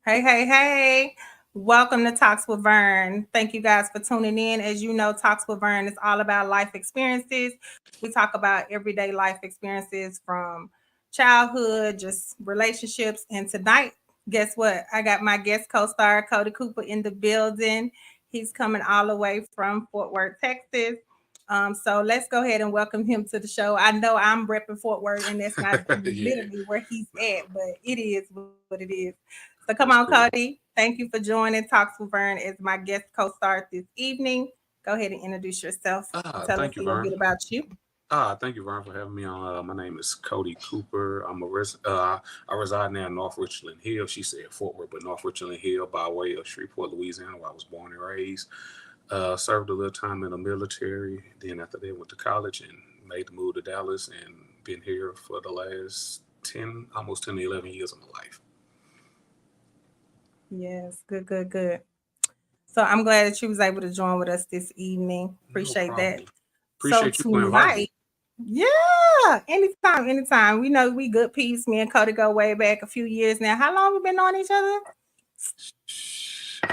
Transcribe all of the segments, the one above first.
Hey, hey, hey. Welcome to Talks with Verne. Thank you guys for tuning in. As you know, Talks with Verne is all about life experiences. We talk about everyday life experiences from childhood, just relationships. And tonight, guess what? I got my guest co star, Kodi Cooper, in the building. He's coming all the way from Fort Worth, Texas. So let's go ahead and welcome him to the show. I know I'm repping Fort Worth, and that's not Yeah, literally where he's at, but it is what it is. So come on, that's cool. Cody. Thank you for joining Talks with Vern as my guest co-star this evening. Go ahead and introduce yourself and tell us Thank a you, little bit Vern. about you. Thank you, Vern, for having me on. My name is Kodi Cooper. I reside now in North Richland Hill. She said Fort Worth, but North Richland Hill by way of Shreveport, Louisiana, where I was born and raised. Served a little time in the military. Then after that, went to college and made the move to Dallas and been here for the last 10, almost 10 to 11 years of my life. Yes, good, good, good. So I'm glad that you was able to join with us this evening. No Appreciate that. problem. So Appreciate you for inviting tonight, me. yeah, anytime, anytime. We know we good peeps. Me and Cody go way back a few years now. How long we been on each other?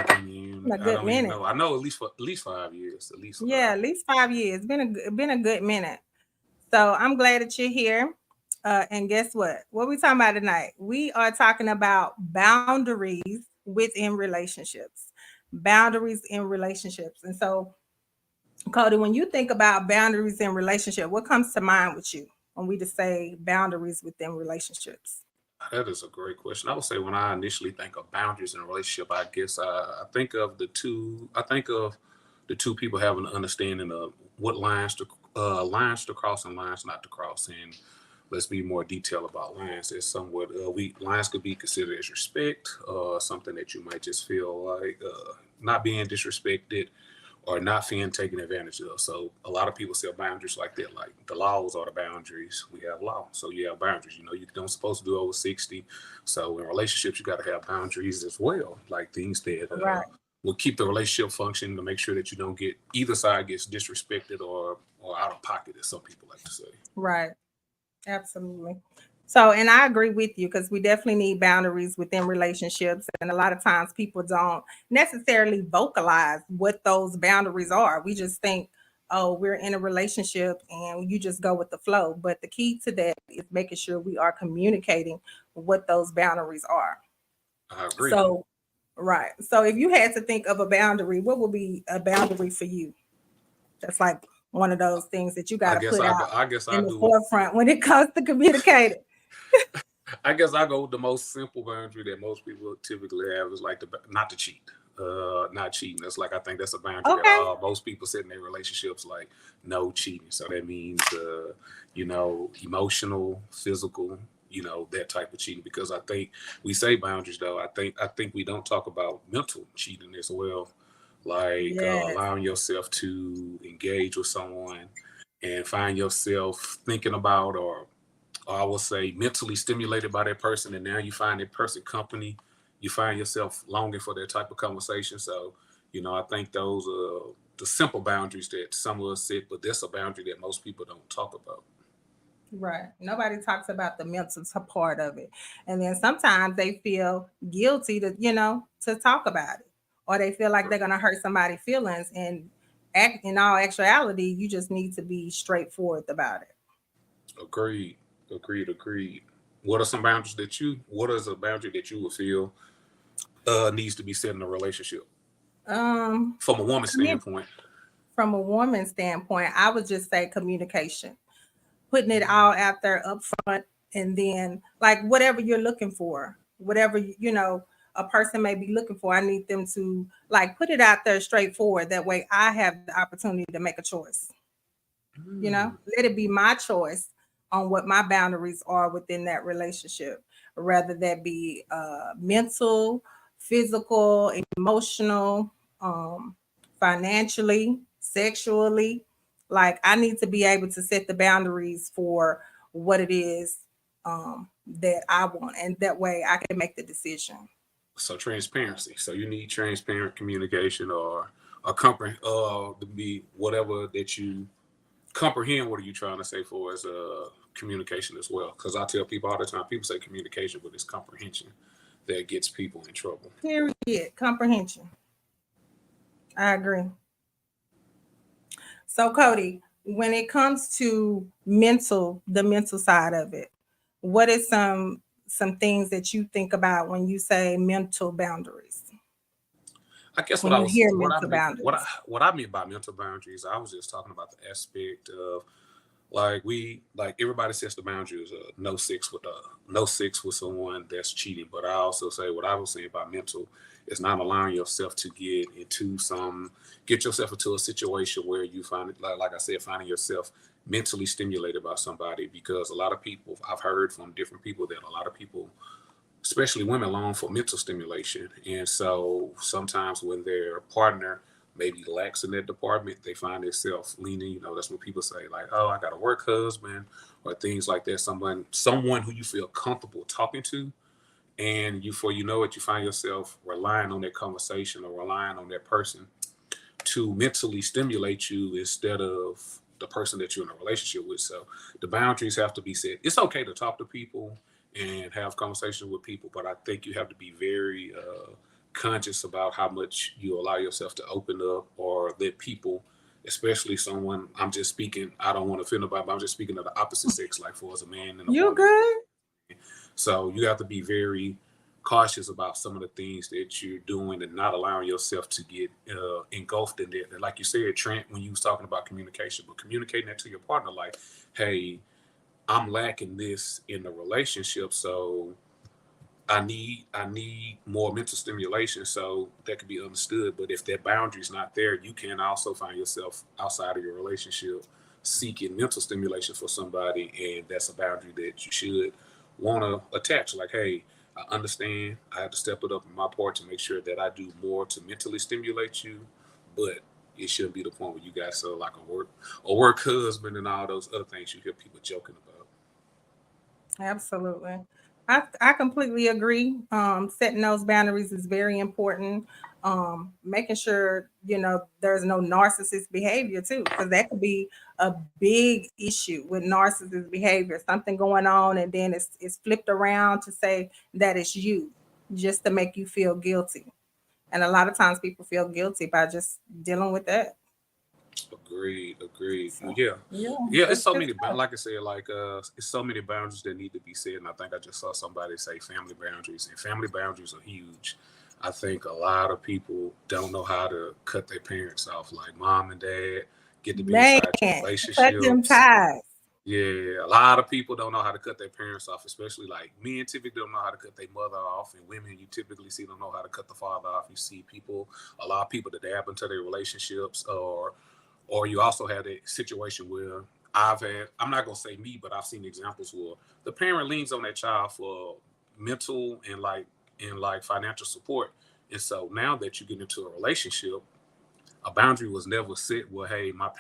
A I good don't even minute. know. I know at least 5 years. At least Yeah, at least 5 years. Been a good minute. So I'm glad that you're here. And guess what? What we talking about tonight? We are talking about boundaries within relationships. Boundaries in relationships. And so, Cody, when you think about boundaries in relationship, what comes to mind with you when we just say boundaries within relationships? that is a great question. I would say when I initially think of boundaries in a relationship, I guess I think of the two. I think of the two people having an understanding of what lines to cross and lines not to cross. And let's be more detailed about lines. There's somewhat we lines could be considered as respect, something that you might just feel like not being disrespected or not feeling taken advantage of. So a lot of people set boundaries like that. Like the laws are the boundaries. We have law, so you have boundaries. You know, you don't supposed to do over 60. So in relationships, you got to have boundaries as well, like things that Right, will keep the relationship functioning to make sure that you don't get either side gets disrespected or out of pocket, as some people like to say. right. Absolutely. So, and I agree with you because we definitely need boundaries within relationships. And a lot of times people don't necessarily vocalize what those boundaries are. We just think, oh, we're in a relationship and you just go with the flow. But the key to that is making sure we are communicating what those boundaries are. I agree. So, right. So, if you had to think of a boundary, what would be a boundary for you? That's like one of those things that you got I to guess put I go. out I guess I in the do. forefront when it comes to communicating. I guess I go with the most simple boundary that most people typically have is like not to cheat. Not cheating. That's like I think that's a boundary that Okay. most people set in their relationships like no cheating. So that means emotional, physical, that type of cheating. Because I think we say boundaries though. I think we don't talk about mental cheating as well, like Yes. allowing yourself to engage with someone and find yourself thinking about or I will say mentally stimulated by that person, and now you find that person company, you find yourself longing for that type of conversation. So, I think those are the simple boundaries that some of us set, but that's a boundary that most people don't talk about. Right. Nobody talks about the mental part of it. And then sometimes they feel guilty to talk about it. Or they feel like they're gonna hurt somebody's feelings. And in all actuality, you just need to be straightforward about it. Agreed, agreed. What is a boundary that you would feel needs to be set in a relationship from a woman's Commu- standpoint? from a woman's standpoint, I would just say communication. Putting it all out there up front, and then like whatever you're looking for, whatever a person may be looking for, I need them to like put it out there straightforward. That way I have the opportunity to make a choice. Mm, Let it be my choice on what my boundaries are within that relationship, rather that be mental, physical, emotional, um, financially, sexually. Like I need to be able to set the boundaries for what it is um, that I want, and that way I can make the decision. so transparency. So you need transparent communication or to be whatever that you comprehend. What are you trying to say for as a communication as well? Because I tell people all the time, people say communication, but it's comprehension. that gets people in trouble. Period. Comprehension. I agree. So, Kodi, when it comes to the mental side of it, what is some things that you think about when you say mental boundaries? I guess When you hear mental boundaries? what I mean by mental boundaries, I was just talking about the aspect of like everybody sets the boundaries of no sex with someone that's cheating. But I also say what I was saying about mental is not allowing yourself to get yourself into a situation where you find it like I said, finding yourself mentally stimulated by somebody, because a lot of people, I've heard from different people that a lot of people, especially women, long for mental stimulation. And so sometimes when their partner maybe lacks in that department, they find themselves leaning, that's when people say like, oh, I got a work husband, or things like that. Someone who you feel comfortable talking to. And before you know it, you find yourself relying on that conversation or relying on that person to mentally stimulate you instead of the person that you're in a relationship with. So the boundaries have to be set. It's okay to talk to people and have conversations with people, but I think you have to be very conscious about how much you allow yourself to open up or let people, especially someone, I'm just speaking, I don't want to offend nobody, but I'm just speaking of the opposite sex, like for as a man and a You woman. good? So you have to be very cautious about some of the things that you're doing and not allowing yourself to get engulfed in it. And like you said, Trent, when you was talking about communication, but communicating that to your partner, like, hey, I'm lacking this in the relationship, so I need more mental stimulation, so that could be understood. But if that boundary is not there, you can also find yourself outside of your relationship seeking mental stimulation for somebody, and that's a boundary that you should want to attach. Like, hey, I understand I have to step it up on my part to make sure that I do more to mentally stimulate you, but it shouldn't be the point where you guys are like a work husband and all those other things you hear people joking about. Absolutely. I completely agree. Setting those boundaries is very important. Making sure, there's no narcissist behavior too, because that could be a big issue with narcissist behavior. Something going on, and then it's flipped around to say that it's you, just to make you feel guilty. And a lot of times people feel guilty by just dealing with that. Agreed. So Yeah, yeah, yeah. It's that's so good many, stuff. like I said, it's so many boundaries that need to be set. And I think I just saw somebody say family boundaries, and family boundaries are huge. I think a lot of people don't know how to cut their parents off, like mom and dad, get to be Man, inside your cut them relationships. ties. Yeah, a lot of people don't know how to cut their parents off, especially like men typically don't know how to cut their mother off, and women you typically see don't know how to cut the father off. You see a lot of people that dab into their relationships, or you also had a situation where I'm not gonna say me, but I've seen examples where the parent leans on that child for mental and financial support. And so now that you get into a relationship, a boundary was never set where, hey, my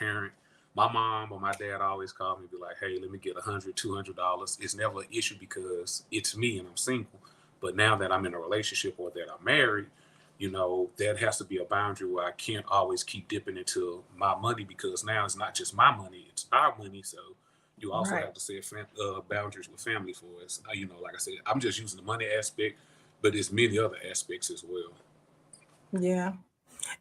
mom or my dad always called me and be like, hey, let me get $100, $200. It's never an issue because it's me and I'm single. But now that I'm in a relationship or that I'm married, that has to be a boundary where I can't always keep dipping into my money, because now it's not just my money, it's our money. So you also Right. have to set boundaries with family for us. Like I said, I'm just using the money aspect, but there's many other aspects as well. Yeah.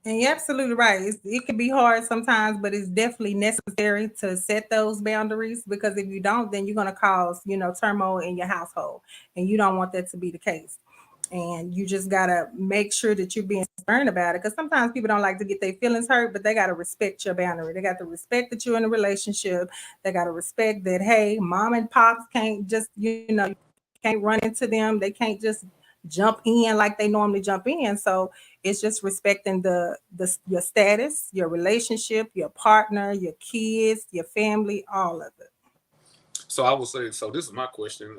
And you're absolutely right. It can be hard sometimes, but it's definitely necessary to set those boundaries, because if you don't, then you're going to cause, turmoil in your household. And you don't want that to be the case. And you just got to make sure that you're being stern about it. Because sometimes people don't like to get their feelings hurt, but they got to respect your boundary. They got to respect that you're in a relationship. They got to respect that, hey, mom and pops can't just, can't run into them. They can't just jump in like they normally jump in. So it's just respecting the your status, your relationship, your partner, your kids, your family, all of it. So I would say, so this is my question.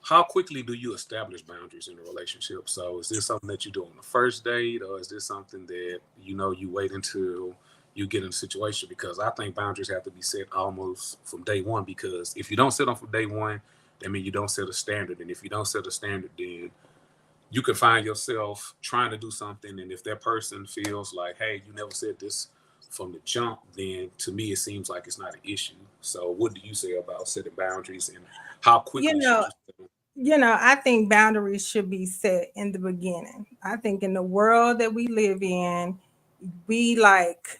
How quickly do you establish boundaries in a relationship? So is this something that you do on the first date, or is this something that you wait until you get in a situation? Because I think boundaries have to be set almost from day one. Because if you don't set them from day one, that means you don't set a standard. And if you don't set a standard, then you can find yourself trying to do something, and if that person feels like, hey, you never said this from the jump, then to me it seems like it's not an issue. So what do you say about setting boundaries, and how You quickly should know, you set them? I think boundaries should be set in the beginning. I think in the world that we live in, we like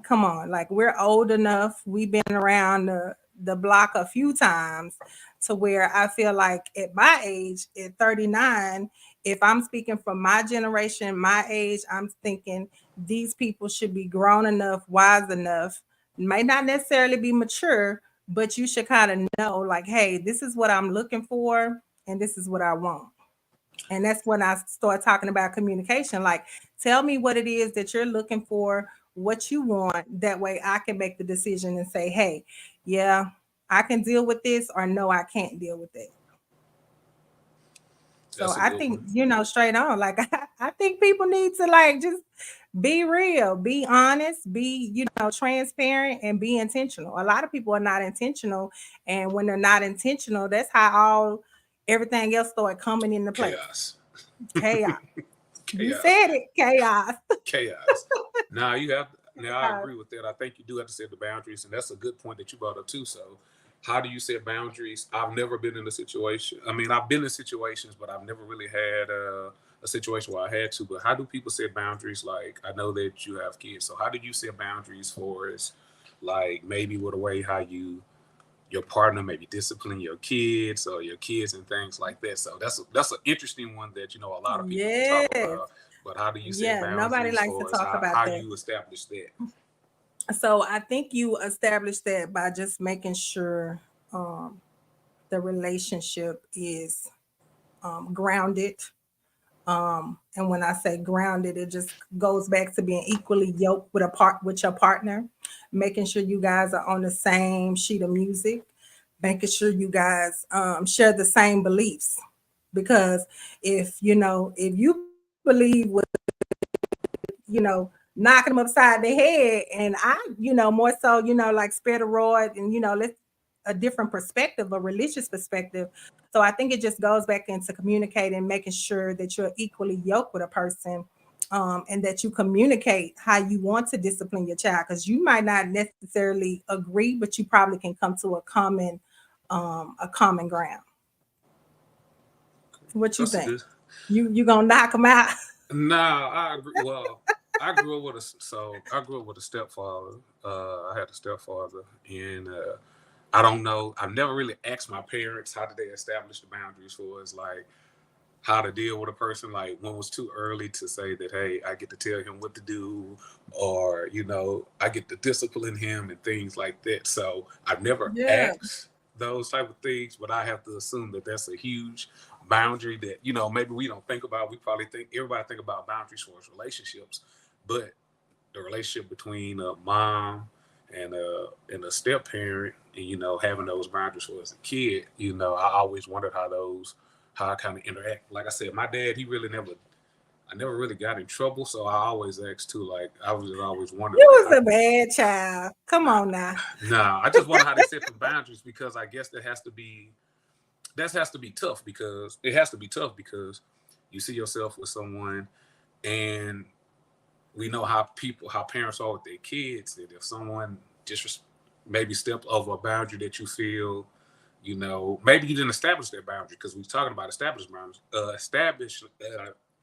come on, like we're old enough, we've been around the block a few times to where I feel like at my age, at 39, if I'm speaking from my generation, my age, I'm thinking these people should be grown enough, wise enough, may not necessarily be mature, but you should kind of know like, hey, this is what I'm looking for and this is what I want. And that's when I start talking about communication. Like, tell me what it is that you're looking for, what you want. That way I can make the decision and say, hey, yeah, I can deal with this, or no, I can't deal with it. So That's a I good think, one. straight on, like, I think people need to like just be real, be honest, be, transparent and be intentional. A lot of people are not intentional. And when they're not intentional, that's how everything else start coming into place. Chaos. Chaos. You Chaos. said it, chaos. Chaos. Now you have. Now I Chaos. agree with that. I think you do have to set the boundaries, and that's a good point that you brought up too. So, how do you set boundaries? I've never been in a situation. I mean, I've been in situations, but I've never really had a situation where I had to. But how do people set boundaries? Like, I know that you have kids, so how do you set boundaries for us? Like, maybe with a way how your partner maybe discipline your kids or your kids and things like that. So that's an interesting one that a lot of people don't talk Yes. about. But how do you set Yeah. Nobody boundaries likes to for us? talk about How that. you establish that? So I think you establish that by just making sure um, the relationship is grounded. And when I say grounded, it just goes back to being equally yoked with your partner, making sure you guys are on the same sheet of music, making sure you guys share the same beliefs. Because if you believe with knocking them upside the head, and I more so like spare the rod, and let's a different perspective, a religious perspective. So I think it just goes back into communicating, making sure that you're equally yoked with a person, and that you communicate how you want to discipline your child, because you might not necessarily agree, but you probably can come to a common ground. What you That's a think? good. You gonna knock them out? Nah, I agree. Well, I grew up with a stepfather. I had a stepfather, and I don't know. I've never really asked my parents how did they establish the boundaries for us, like how to deal with a person. Like when it was too early to say that, hey, I get to tell him what to do, or I get to discipline him and things like that. So I've never Yeah. asked those type of things, but I have to assume that that's a huge boundary that maybe we don't think about. We probably think everybody think about boundaries for his relationships, but the relationship between a mom and a step parent, and having those boundaries for as a kid, I always wondered how I kind of interact. Like I said, my dad, I never really got in trouble, so I always asked too. Like I was just always wondering, You like, was a bad child. Come on now. nah, I just wonder how they set the boundaries, because I guess that has to be tough, because it has to be tough because you see yourself with someone, and we know how parents are with their kids, and if someone just maybe stepped over a boundary that you feel, maybe you didn't establish that boundary, because we're talking about established boundaries,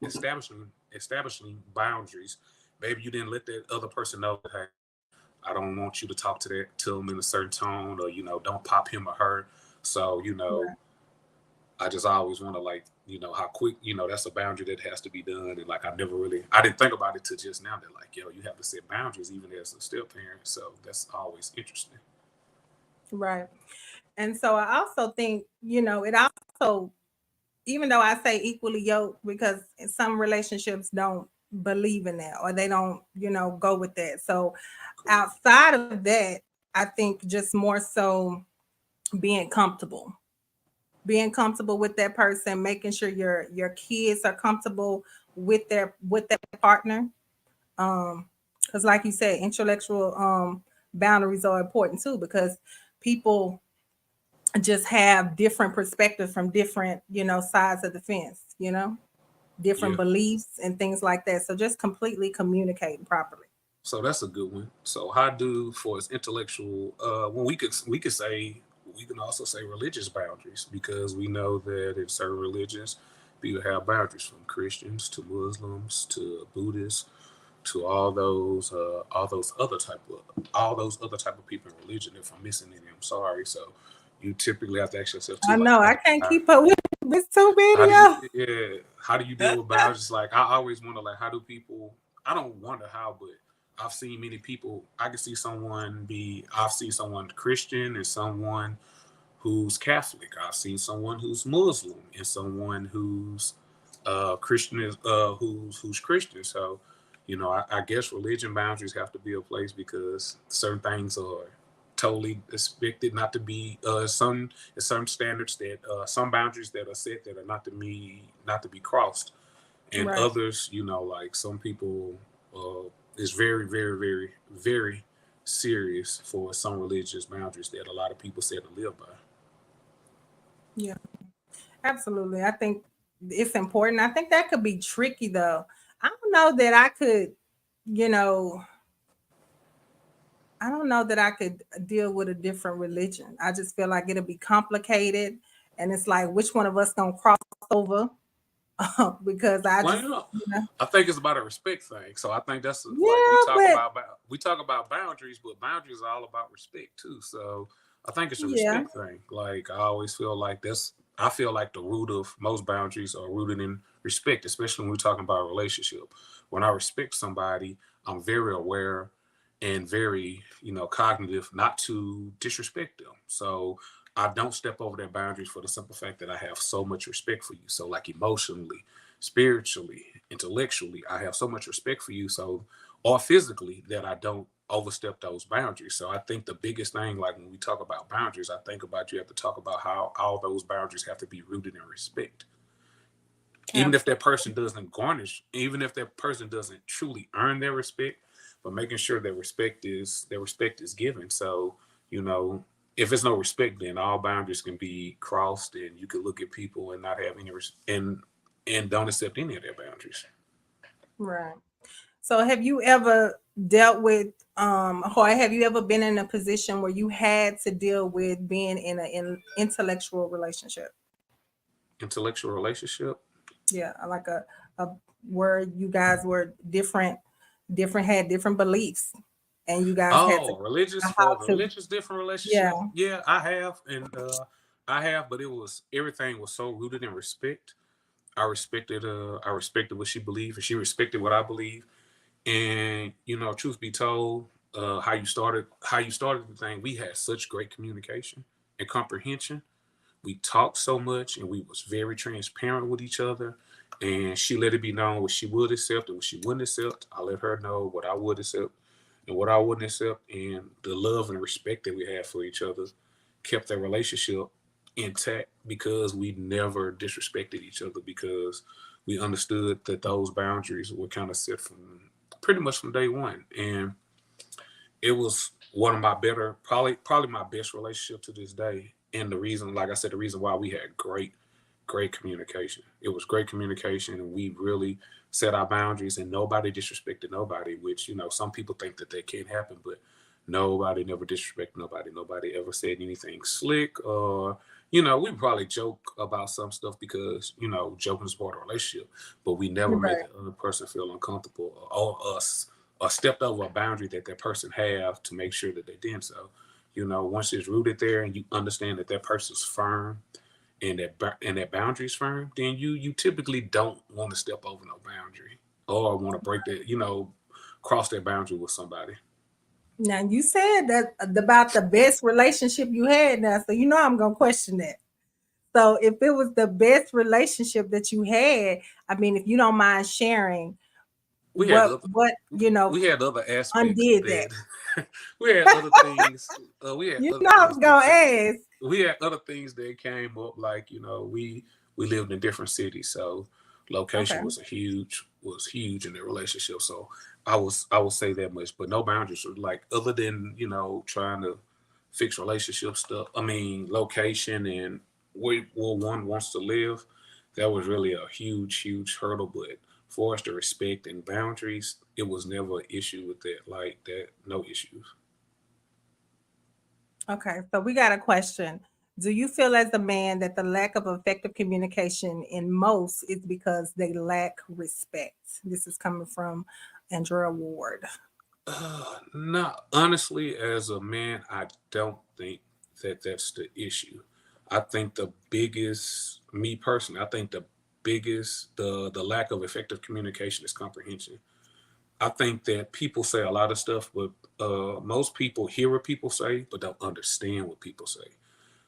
establishing establishing boundaries. Maybe you didn't let that other person know, hey, I don't want you to talk to them in a certain tone, or don't pop him or her. So I just always want to, like, how quick, that's a boundary that has to be done. And like, I didn't think about it till just now that, like, you have to set boundaries even as a step parent. So that's always interesting. Right. And so I also think, it also, even though I say equally yoked, because some relationships don't believe in that, or they don't, go with that. So Cool. outside of that, I think just more so being comfortable. Being comfortable with that person, making sure your kids are comfortable with their partner. Because like you said, intellectual boundaries are important too, because people just have different perspectives from different sides of the fence, different Yeah. beliefs and things like that. So just completely communicating properly. So that's a good one. So how do for its intellectual, when we could say we can also say religious boundaries, because we know that in certain religions, people have boundaries, from Christians to Muslims to Buddhists to all those other type of people in religion. If I'm missing any, I'm sorry. So you typically have to ask yourself too, I like, know I can't keep up with this too how many do you, of. yeah, how do you deal with boundaries? Like, I always wonder, like, how do people, I don't wonder how, but I've seen many people. I've seen someone Christian and someone who's Catholic. I've seen someone who's Muslim and someone who's Christian, who's Christian. So, I guess religion boundaries have to be a place, because certain things are totally expected not to be, some standards that, some boundaries that are set that are not to be crossed, and Right. others, like some people, is very, very, very, very serious for some religious boundaries that a lot of people say to live by. Yeah, absolutely. I think it's important. I think that could be tricky though. I don't know that I could, you know, I don't know that I could deal with a different religion. I just feel like it'll be complicated, and it's like which one of us gonna cross over because I Well, just, I think it's about a respect thing. So I think that's like, we yeah, talk but about boundaries, but boundaries are all about respect too. So I think it's a yeah, respect thing. Like, I always feel like I feel like the root of most boundaries are rooted in respect, especially when we're talking about a relationship. When I respect somebody, I'm very aware and very, cognitive not to disrespect them. So I don't step over their boundaries, for the simple fact that I have so much respect for you. So, like, emotionally, spiritually, intellectually, I have so much respect for you. So, or physically, that I don't overstep those boundaries. So I think the biggest thing, like when we talk about boundaries, I think about, you have to talk about how all those boundaries have to be rooted in respect. Even if that absolutely. person doesn't garnish, even if that person doesn't truly earn their respect, but making sure that respect is given. So, you know, if there's no respect, then all boundaries can be crossed, and you can look at people and not have any and don't accept any of their boundaries. Right. So have you ever dealt with or have you ever been in a position where you had to deal with being in an intellectual relationship? Intellectual relationship. Yeah, like a where you guys were different had different beliefs and you guys had to Oh, religious, how for the to, religious different yeah, relationship. Yeah, I have, and but everything was so rooted in respect. I respected what she believed, and she respected what I believe. And, truth be told, how you started the thing, we had such great communication and comprehension. We talked so much, and we was very transparent with each other. And she let it be known what she would accept and what she wouldn't accept. I let her know what I would accept and what I wouldn't accept. And the love and respect that we had for each other kept that relationship intact, because we never disrespected each other, because we understood that those boundaries were kind of set from pretty much from day one. And it was one of my better, probably my best relationship to this day. And the reason, like I said, the reason why we had great communication. It was great communication, and we really set our boundaries, and nobody disrespected nobody. Which, some people think that can't happen, but nobody never disrespected nobody. Nobody ever said anything slick, or we probably joke about some stuff, because joking is part of a relationship, but we never made right. the other person feel uncomfortable, or us, or stepped over a boundary that person have to make sure that they did so. Once it's rooted there, and you understand that person's firm, and that boundary is firm, then you typically don't want to step over no boundary, or want to break that, cross that boundary with somebody. Now you said that about the best relationship you had now, so I'm gonna question that. So if it was the best relationship that you had, I mean, if you don't mind sharing, We had what other what we had other aspects undid that? that we had other things. We had other I was things that gonna ask. we had other things that came up, like, we lived in different cities, so Okay. location was huge in the relationship. So I will say that much, but no boundaries, like, other than, trying to fix relationship stuff. I mean, location and where one wants to live, that was really a huge hurdle. But for us to respect and boundaries, it was never an issue with that. Like that, no issues. Okay. So we got a question. Do you feel as a man that the lack of effective communication in most is because they lack respect? This is coming from Andrea Ward. No, honestly, as a man, I don't think that that's the issue. I think the biggest, me personally, I think the biggest, the lack of effective communication is comprehension. I think that people say a lot of stuff, but most people hear what people say, but don't understand what people say.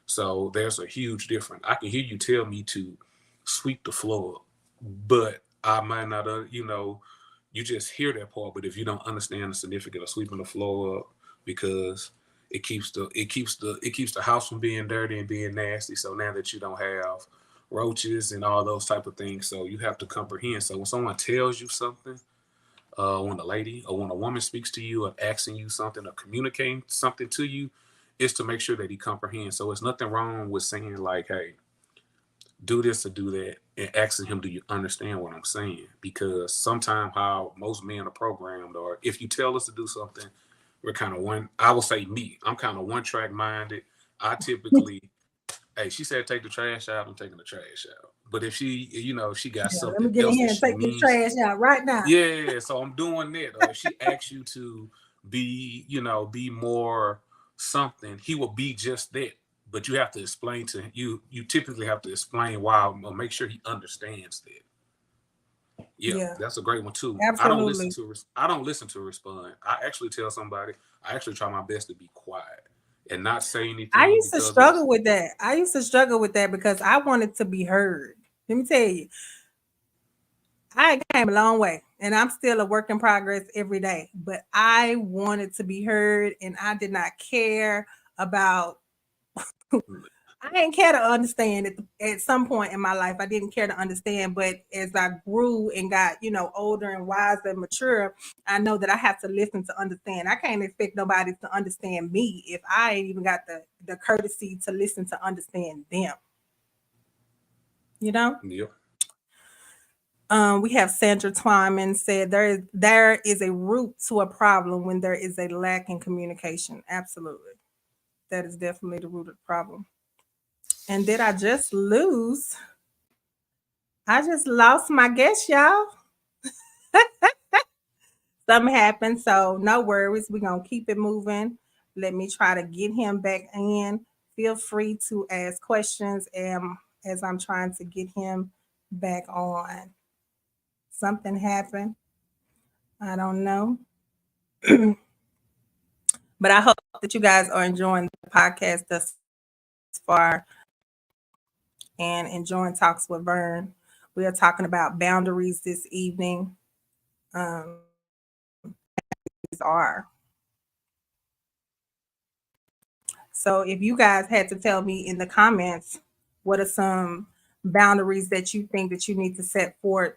So there's a huge difference. I can hear you tell me to sweep the floor, but I might not, you just hear that part. But if you don't understand the significance of sweeping the floor up, because it keeps the house from being dirty and being nasty. So now that you don't have roaches and all those type of things, so you have to comprehend. So when someone tells you something, when a lady or when a woman speaks to you or asking you something or communicating something to you, is to make sure that he comprehends. So it's nothing wrong with saying like, "Hey, do this or do that," and asking him, "Do you understand what I'm saying?" Because sometimes how most men are programmed, or if you tell us to do something, we're kind of one. I will say me. I'm kind of one track minded. I typically, hey, she said take the trash out. I'm taking the trash out. But if she, she got Yeah, let me something get in else here that and she take this needs, trash out right now. yeah, so I'm doing that. Or if she asks you to be more something, he will be just that. But you have to explain to him. You typically have to explain why, or make sure he understands that. Yeah, Yeah, that's a great one too. I don't listen absolutely. to. I don't listen to respond. I actually tell somebody. I actually try my best to be quiet and not say I anything used to because of. struggle with that. I used to struggle with that because I wanted to be heard. Let me tell you, I came a long way and I'm still a work in progress every day, but I wanted to be heard and I did not care about, I didn't care to understand at some point in my life. I didn't care to understand, but as I grew and got, older and wiser and mature, I know that I have to listen to understand. I can't expect nobody to understand me if I ain't even got the courtesy to listen to understand them, you know? Yep. We have Sandra Twyman said there is a root to a problem when there is a lack in communication. Absolutely. That is definitely the root of the problem. And did I just lose? I just lost my guest, y'all. Something happened, so no worries. We're gonna keep it moving. Let me try to get him back in. Feel free to ask questions as I'm trying to get him back on. Something happened. I don't know. But I hope that you guys are enjoying the podcast thus far and enjoying Talks with Verne. We are talking about boundaries this evening. These are. So if you guys had to tell me in the comments, what are some boundaries that you think that you need to set forth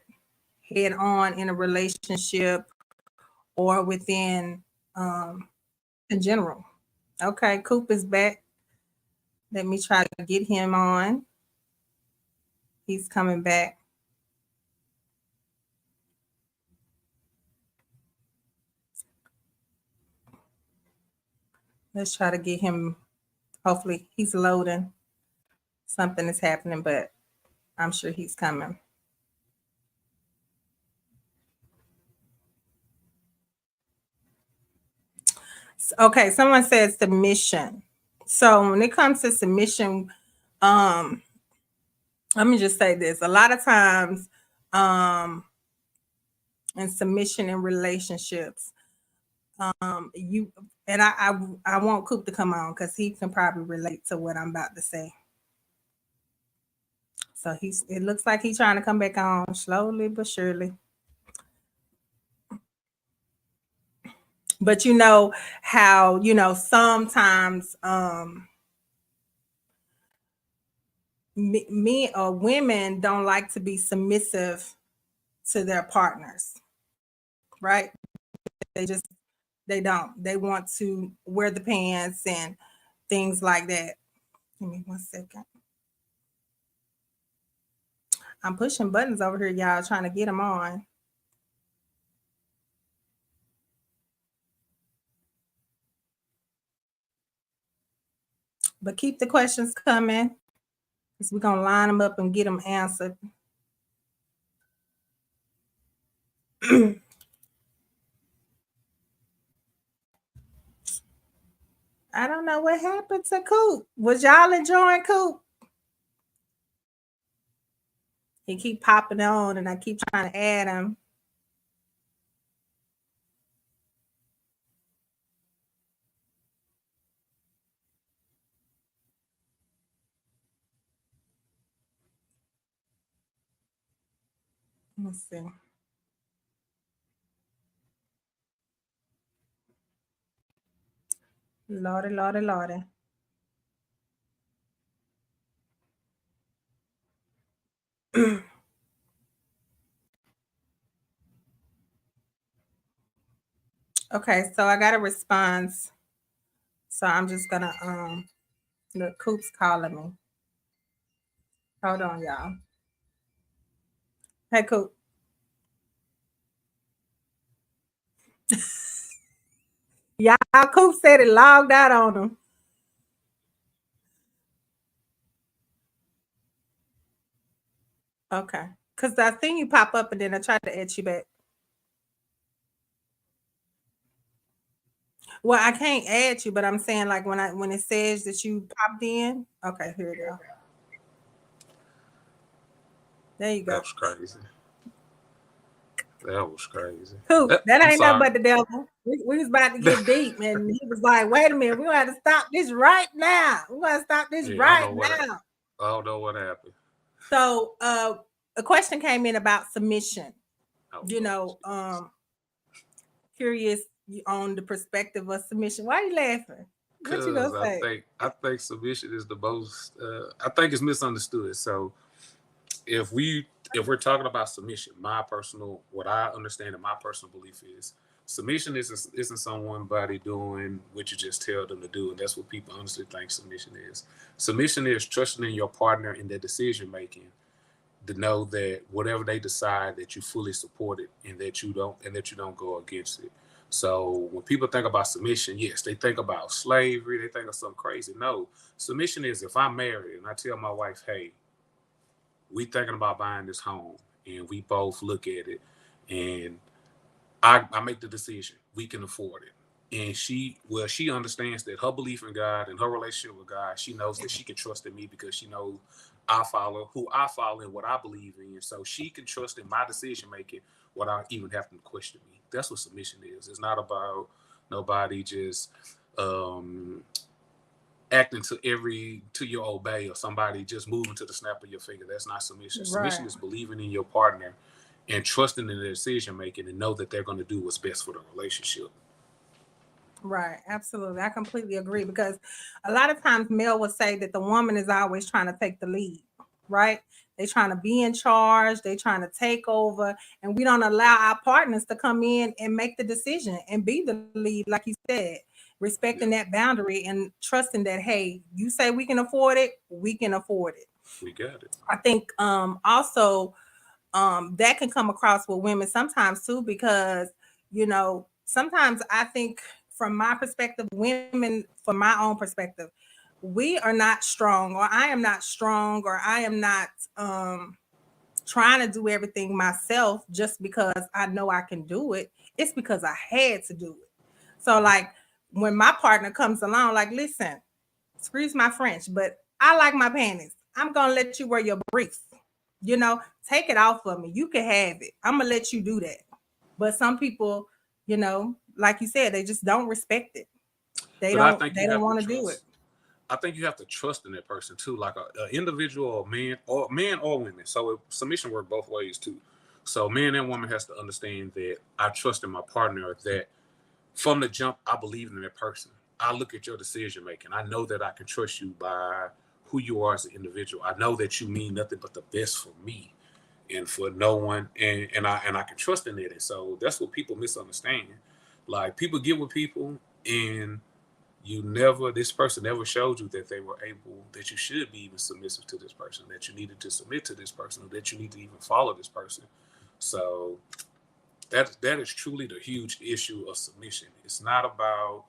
head on in a relationship or within in general? Okay, Coop is back. Let me try to get him on. He's coming back. Let's try to get him. Hopefully, he's loading. Something is happening, but I'm sure he's coming. Okay, someone says submission. So when it comes to submission, um, let me just say this. A lot of times, um, in submission in relationships, you and I want Coop to come on because he can probably relate to what I'm about to say. So it looks like he's trying to come back on slowly but surely. But you know how, sometimes me or women don't like to be submissive to their partners, right? They just they don't. They want to wear the pants and things like that. Give me 1 second. I'm pushing buttons over here, y'all, trying to get them on. But keep the questions coming, because we're going to line them up and get them answered. I don't know what happened to Coop. Was y'all enjoying Coop? He keep popping on, and I keep trying to add him. Let's see. Lordy, lordy, lordy. Okay, so I got a response. So I'm just gonna look, Coop's calling me. Hold on, y'all. Hey Coop. Y'all, Coop said it logged out on him. Okay. Cause I seen you pop up and then I tried to add you back. Well, I can't add you, but I'm saying like when it says that you popped in. Okay, here you go. There you go. That was crazy. That was crazy. Coop, that I'm ain't nothing sorry. but the devil. We was about to get deep, and he was like, "Wait a minute, we got to stop this right now. We got to stop this Yeah, right now." I don't know what happened. So, a question came in about submission. You know, curious on the perspective of submission. Why are you laughing? What you gonna Because say? I think submission is the most. I think it's misunderstood. So if we're talking about submission, what I understand and my personal belief is submission isn't somebody doing what you just tell them to do, and that's what people honestly think submission is. Submission is trusting in your partner in their decision making, to know that whatever they decide, that you fully support it, and that you don't go against it. So when people think about submission, yes, they think about slavery, they think of something crazy. No, submission is if I'm married and I tell my wife, hey, we thinking about buying this home, and we both look at it, and I make the decision, we can afford it. And she understands that her belief in God and her relationship with God, she knows that she can trust in me because she knows I follow and what I believe in. So she can trust in my decision making without even having to question me. That's what submission is. It's not about nobody just acting to your obey, or somebody just moving to the snap of your finger. That's not submission. Right. Submission is believing in your partner and trusting in their decision making, and know that they're going to do what's best for the relationship. Right, absolutely. I completely agree, because a lot of times Mel will say that the woman is always trying to take the lead, right? They trying to be in charge, they trying to take over, and we don't allow our partners to come in and make the decision and be the lead, like you said, respecting that boundary and trusting that, hey, you say we can afford it, we can afford it. We got it. I think also that can come across with women sometimes too, because sometimes I think from my perspective, women, from my own perspective, we are not strong, or I am not strong, or I am not trying to do everything myself just because I know I can do it. It's because I had to do it. So like when my partner comes along, like, listen, excuse my French, but I like my panties. I'm gonna let you wear your briefs. You know, take it off of me. You can have it. I'm gonna let you do that. But some people, like you said, they just don't respect it. They But I don't. think They you don't have to want to do it. trust. I think you have to trust in that person too, like a individual, or man or women. So submission work both ways too. So man and woman has to understand that I trust in my partner, that from the jump I believe in that person. I look at your decision making. I know that I can trust you by who you are as an individual. I know that you mean nothing but the best for me and for no one, and I can trust in it. And so that's what people misunderstand. Like people get with people, and this person never showed you that they were able, that you should be even submissive to this person, that you needed to submit to this person, or that you need to even follow this person. So that is truly the huge issue of submission. It's not about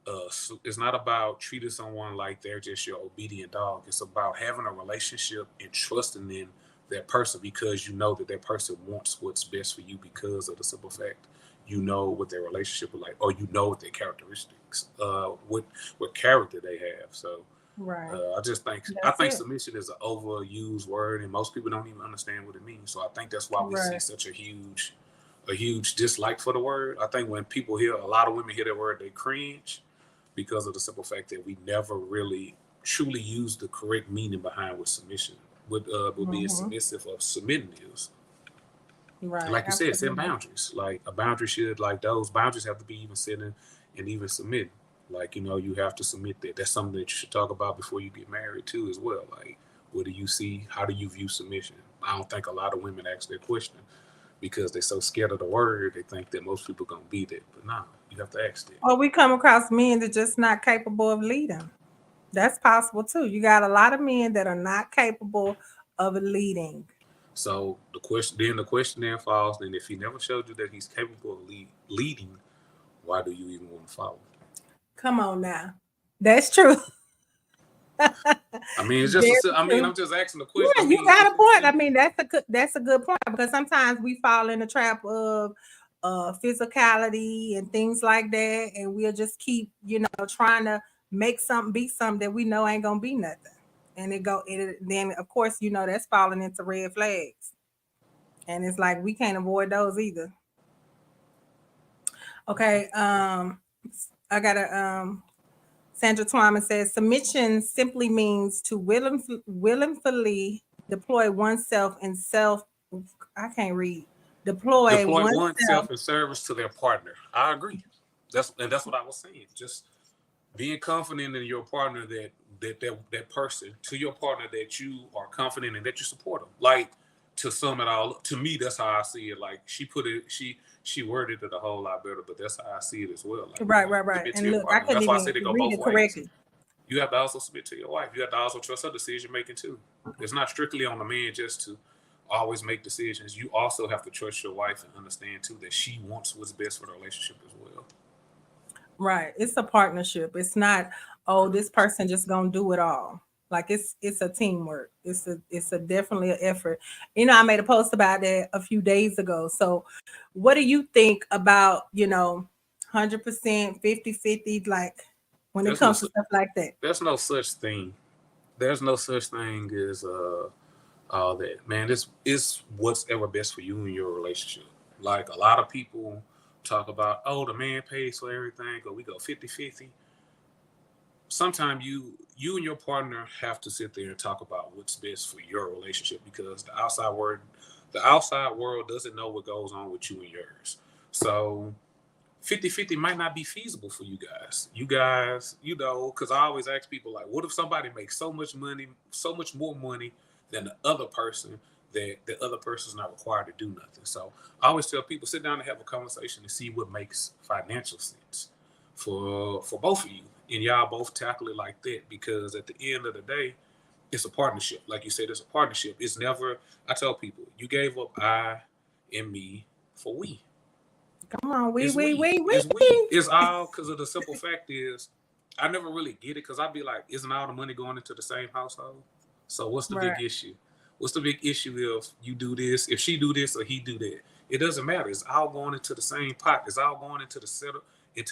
it's not about treating someone like they're just your obedient dog. It's about having a relationship and trusting in that person because you know that that person wants what's best for you because of the simple fact you know what their relationship is like, or you know what their characteristics, what character they have. So Right. I That's think it. submission is an overused word, and most people don't even understand what it means. So I think that's why we see Right. such a huge dislike for the word. I think when people hear a lot of women hear that word, they cringe because of the simple fact that we never really truly use the correct meaning behind what submission would be as Hmm. submissive of submitting is. Right. Like you said, setting Absolutely. boundaries. Like a boundary should, like those boundaries have to be even setting and even submitting. Like, you have to submit that. That's something that you should talk about before you get married too as well. Like, what do you see? How do you view submission? I don't think a lot of women ask that question because they're so scared of the word. They think that most people gonna be that. But no, you have to ask that. Or we come across men that just not capable of leading. That's possible too. You got a lot of men that are not capable of leading. So the question then falls, then if he never showed you that he's capable of leading, why do you even want to follow? Come on now. That's true. I mean, it's just Very I mean, true. I'm just asking the question. I Yeah, you mean, got if a it's point. I simple. mean, that's a good point because sometimes we fall in the trap of physicality and things like that, and we'll just keep, trying to make something be something that we know ain't gonna be nothing. And then of course, that's falling into red flags. And it's like we can't avoid those either. Okay, I got a Sandra Twyman says submission simply means to willingly deploy oneself in self. I can't read. Deploy Deploy oneself. oneself in service to their partner. I agree. That's what I was saying. Just being confident in your partner that person to your partner that you are confident and that you support them. Like to sum it all to me, that's how I see it. Like she worded it a whole lot better, but that's how I see it as well. Like Right, right, right. submit to And your look, I partner. couldn't That's why I even said they go read both it ways. correctly. You have to also submit to your wife. You have to also trust her decision making too. It's not strictly on the man just to always make decisions. You also have to trust your wife and understand too that she wants what's best for the relationship as well. Right. It's a partnership. It's not, oh, this person just gonna do it all. Like it's a teamwork. It's a definitely an effort. I made a post about that a few days ago. So what do you think about, 100%, 50-50, like when it There's no comes to stuff like that? there's no such thing. There's no such thing as all that. Man, it's what's ever best for you in your relationship. Like a lot of people talk about, oh, the man pays for everything, or we go 50-50. Sometimes you and your partner have to sit there and talk about what's best for your relationship because the outside world doesn't know what goes on with you and yours. So 50-50 might not be feasible for you guys. You guys, because I always ask people, like, what if somebody makes so much money, so much more money than the other person that the other person's not required to do nothing? So I always tell people, sit down and have a conversation and see what makes financial sense for both of you. And y'all both tackle it like that because at the end of the day, it's a partnership. Like you said, it's a partnership. It's never, I tell people, you gave up I and me for we. Come on, we, It's we, we. we, It's we. we. It's all because of the simple fact is, I never really get it because I'd be like, isn't all the money going into the same household? So what's the big Right. issue? What's the big issue if you do this, if she do this or he do that? It doesn't matter. It's all going into the same pot. It's all going into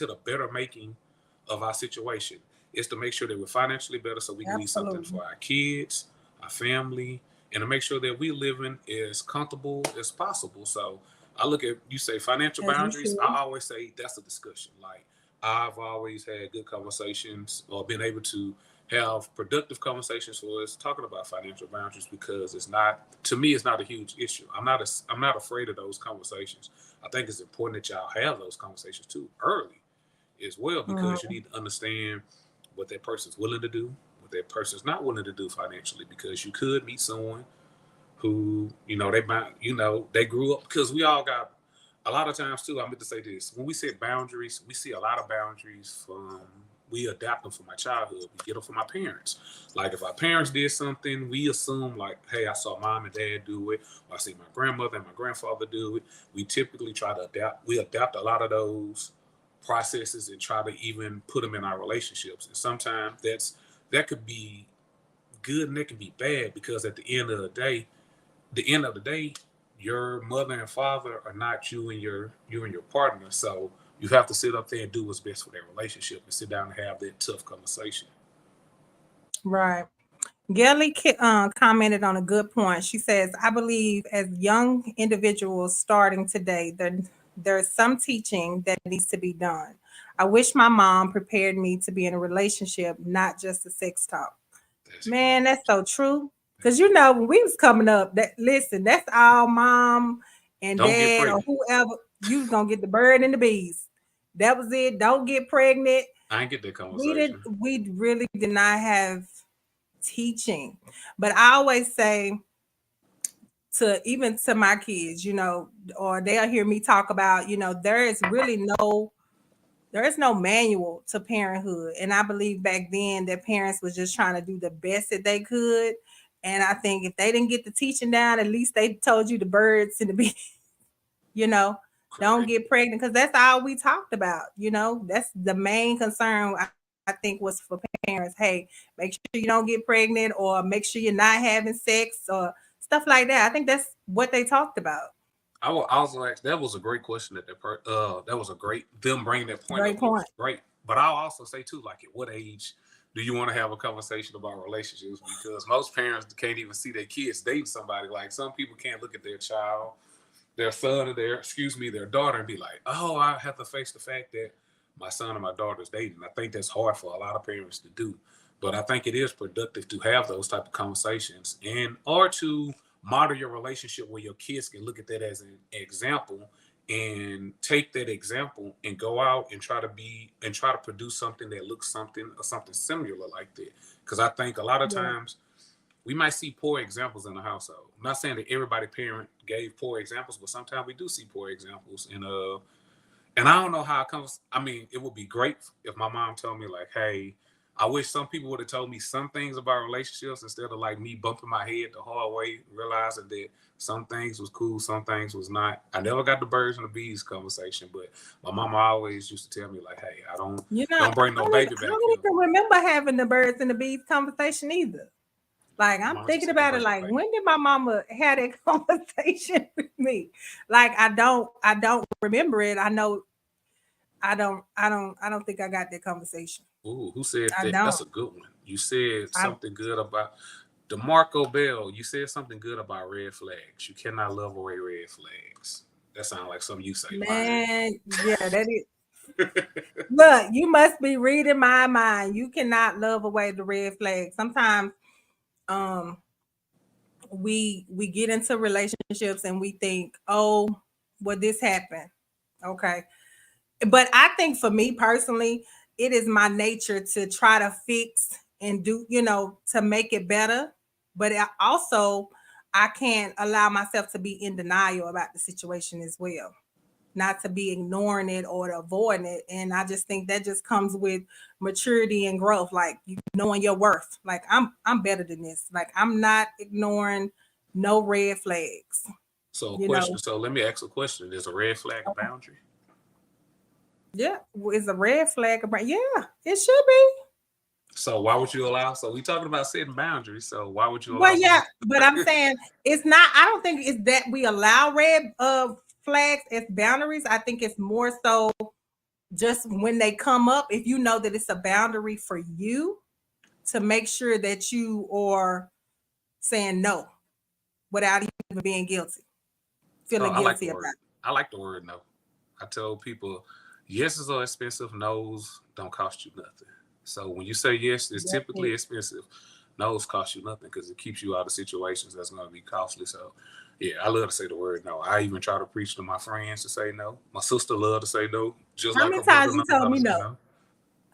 the better making of our situation. It's to make sure that we're financially better so we can leave something Absolutely. for our kids, our family, and to make sure that we living as comfortable as possible. So I look at you say financial As we boundaries. should. I always say that's a discussion. Like I've always had good conversations or been able to have productive conversations for us talking about financial boundaries because it's not to me it's not a huge issue. I'm not afraid of those conversations. I think it's important that y'all have those conversations too early as well because you Mhm. need to understand what that person's willing to do, what that person's not willing to do financially because you could meet someone who they grew up because we all got a lot of times too. I meant to say this when we set boundaries, we see a lot of boundaries from we adapt them from my childhood. We get them from my parents. Like if our parents did something, we assume like, hey, I saw mom and dad do it, or I see my grandmother and my grandfather do it. We typically try to adapt. We adapt a lot of those processes and try to even put them in our relationships. And sometimes that could be good and it can be bad, because at the end of the day, your mother and father are not you and your partner. So you have to sit up there and do what's best for their relationship and sit down and have that tough conversation. Right. Gelly commented on a good point. She says, I believe as young individuals starting today, there's some teaching that needs to be done. I wish my mom prepared me to be in a relationship, not just a sex talk. Man, that's so true. Because when we was coming up, that's all mom and Don't get dad or pregnant. whoever, you was gonna get the bird and the bees. That was it. Don't get pregnant. I ain't get that We did conversation. we really did not have teaching. But I always say to my kids, or they'll hear me talk about, there is no manual to parenthood. And I believe back then that parents was just trying to do the best that they could. And I think if they didn't get the teaching down, at least they told you the birds and the bees, don't get pregnant, because that's all we talked about. That's the main concern, I think, was for parents. Hey, make sure you don't get pregnant, or make sure you're not having sex or stuff like that. I think that's what they talked about. I was like, that was a great question that was a great, them bringing that point Great up. point. Was great. But I'll also say too, like, at what age do you want to have a conversation about relationships? Because most parents can't even see their kids dating somebody. Like, some people can't look at their child, their son or their daughter, and be like, oh, I have to face the fact that my son and my daughter's dating. I think that's hard for a lot of parents to do. But I think it is productive to have those type of conversations, or to model your relationship where your kids can look at that as an example and take that example and go out and try to produce something that looks something similar like that. Because I think a lot of times we might see poor examples in the household. I'm not saying that everybody parent gave poor examples, but sometimes we do see poor examples. And I don't know how it comes. I mean, it would be great if my mom told me, like, hey, I wish some people would have told me some things about relationships instead of like me bumping my head the hard way, realizing that some things was cool, some things was not. I never got the birds and the bees conversation, but my mama always used to tell me, like, hey, don't bring no baby back I don't even remember having the birds and the bees conversation either. Like, I'm thinking about it, like, when did my mama have that conversation with me? Like, I don't remember it. I know I don't think I got that conversation. Ooh, who said that? That's a good one. You said something good about DeMarco Bell. You said something good about red flags. You cannot love away red flags. That sounds like something you say. Man, yeah, that is. Look, you must be reading my mind. You cannot love away the red flags. Sometimes we get into relationships and we think, oh, well, this happened. Okay. But I think for me personally, it is my nature to try to fix and do, to make it better. But I can't allow myself to be in denial about the situation as well, not to be ignoring it or avoiding it. And I just think that just comes with maturity and growth, like knowing your worth. Like, I'm better than this. Like, I'm not ignoring no red flags. So question. So let me ask a question. Is a red flag a boundary? Yeah, is a red flag about? Yeah, it should be. So why would you allow? So we talking about setting boundaries. So why would you allow? Well, yeah, but I'm saying it's not. I don't think it's that we allow red flags as boundaries. I think it's more so just when they come up, if you know that it's a boundary for you, to make sure that you are saying no without even being guilty, feeling guilty about it. I like the word no. I tell people, yeses are expensive, no's don't cost you nothing. So when you say yes, it's typically expensive. No's cost you nothing because it keeps you out of situations that's going to be costly. So, yeah, I love to say the word no. I even try to preach to my friends to say no. My sister love to say no. Just How like many times you told me no?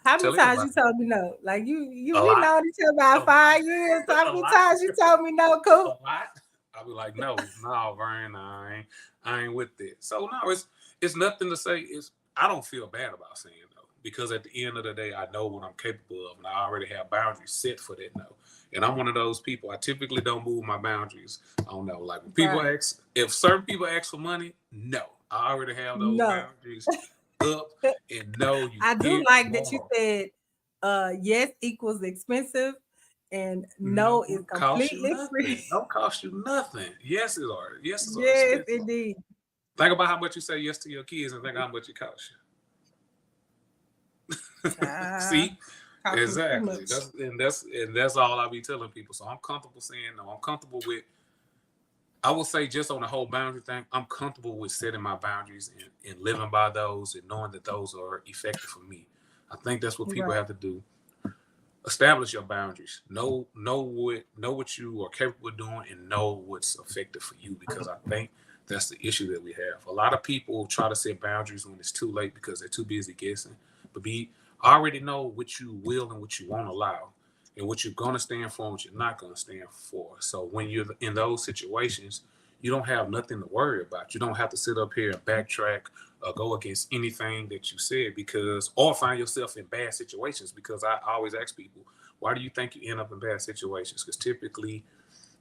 How many times you told me no? Like, we know each other about 5 years. So how many times you told me no, cool? A lot. I'll be like, no, Verne, I ain't with it. So no, it's nothing to say. I don't feel bad about saying no, because at the end of the day, I know what I'm capable of, and I already have boundaries set for that no. And I'm one of those people. I typically don't move my boundaries. I don't know, like when people ask, if certain people ask for money, no, I already have those boundaries up and know you I do did like that you tomorrow. said yes equals expensive and no is Cost you completely free. nothing. Don't cost you nothing. Yeses are Yes, expensive. indeed. Think about how much you say yes to your kids and think how much it costs you. Child, See, cost me too exactly. much. That's all I be telling people. So I'm comfortable saying no. I'm comfortable with. I would say just on the whole boundary thing, I'm comfortable with setting my boundaries and living by those and knowing that those are effective for me. I think that's what people Right. have to do. Establish your boundaries. Know what you are capable of doing and know what's effective for you, because I think that's the issue that we have. A lot of people try to set boundaries when it's too late because they're too busy guessing. But already know what you will and what you won't allow, and what you're gonna stand for and what you're not gonna stand for. So when you're in those situations, you don't have nothing to worry about. You don't have to sit up here and backtrack or go against anything that you said, because or find yourself in bad situations. Because I always ask people, why do you think you end up in bad situations? Because typically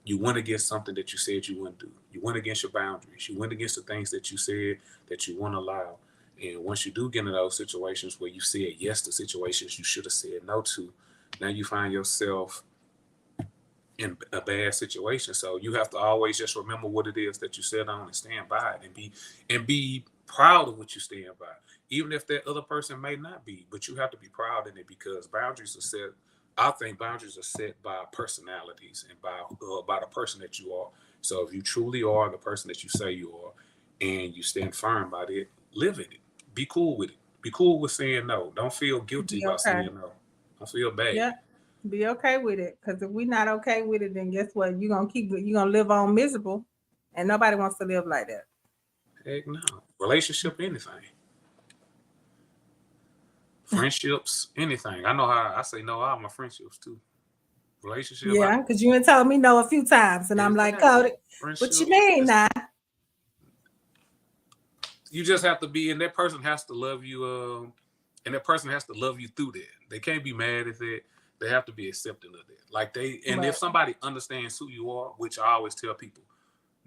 you went against something that you said you wouldn't do. You went against your boundaries. You went against the things that you said that you wouldn't allow. And once you do get into those situations where you said yes to situations you should have said no to, now you find yourself in a bad situation. So you have to always just remember what it is that you said on and stand by it, and be proud of what you stand by, even if that other person may not be. But you have to be proud in it, because boundaries are set. I think boundaries are set by personalities and by the person that you are. So if you truly are the person that you say you are, and you stand firm by it, live in it. Be cool with it. Be cool with saying no. Don't feel guilty Be about okay. saying no. Don't feel bad. Yeah. Be okay with it. Because if we're not okay with it, then guess what? You're gonna live on miserable. And nobody wants to live like that. Heck no. Relationship, anything. Friendships, anything. I know how I say no all my friendships too. Relationship, Yeah, because you ain't told me no a few times. And I'm like, exactly. Kodi, what you Friendships, mean now? you just have to be, and that person has to love you, and that person has to love you through that. They can't be mad at it. They have to be accepting of it. And Right. if somebody understands who you are, which I always tell people,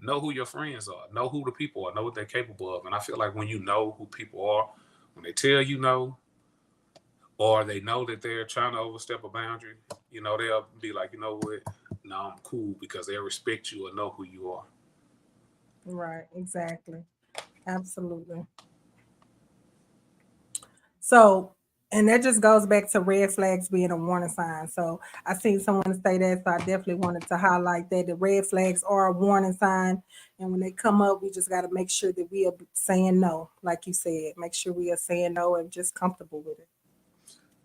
know who your friends are, know who the people are, know what they're capable of. And I feel like when you know who people are, when they tell you no, or they know that they're trying to overstep a boundary, they'll be like, you know what, no, I'm cool, because they'll respect you or know who you are. Right. Exactly. Absolutely. So, and that just goes back to red flags being a warning sign. So I seen someone say that, so I definitely wanted to highlight that the red flags are a warning sign. And when they come up, we just got to make sure that we are saying no, like you said. Make sure we are saying no and just comfortable with it.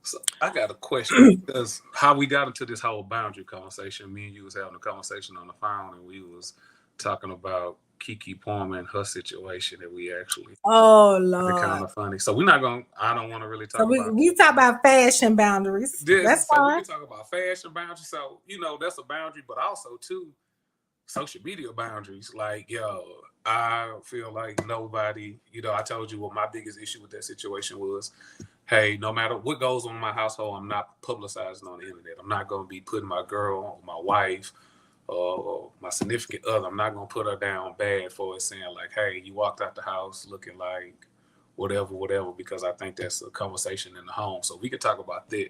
So I got a question, because how we got into this whole boundary conversation, me and you was having a conversation on the phone, and we was talking about Kiki Palmer and her situation that we actually, Oh they're Lord. kind of funny. So we're not going to, I don't want to really So talk we, about we talk about fashion boundaries. That's this. So we fine. can talk about fashion boundaries. So, that's a boundary, but also too, social media boundaries. Like, yo, I feel like nobody, I told you what my biggest issue with that situation was. Hey, no matter what goes on in my household, I'm not publicizing on the internet. I'm not going to be putting my girl, my wife, or my significant other, I'm not going to put her down bad for it, saying like, hey, you walked out the house looking like whatever, because I think that's a conversation in the home. So we could talk about that.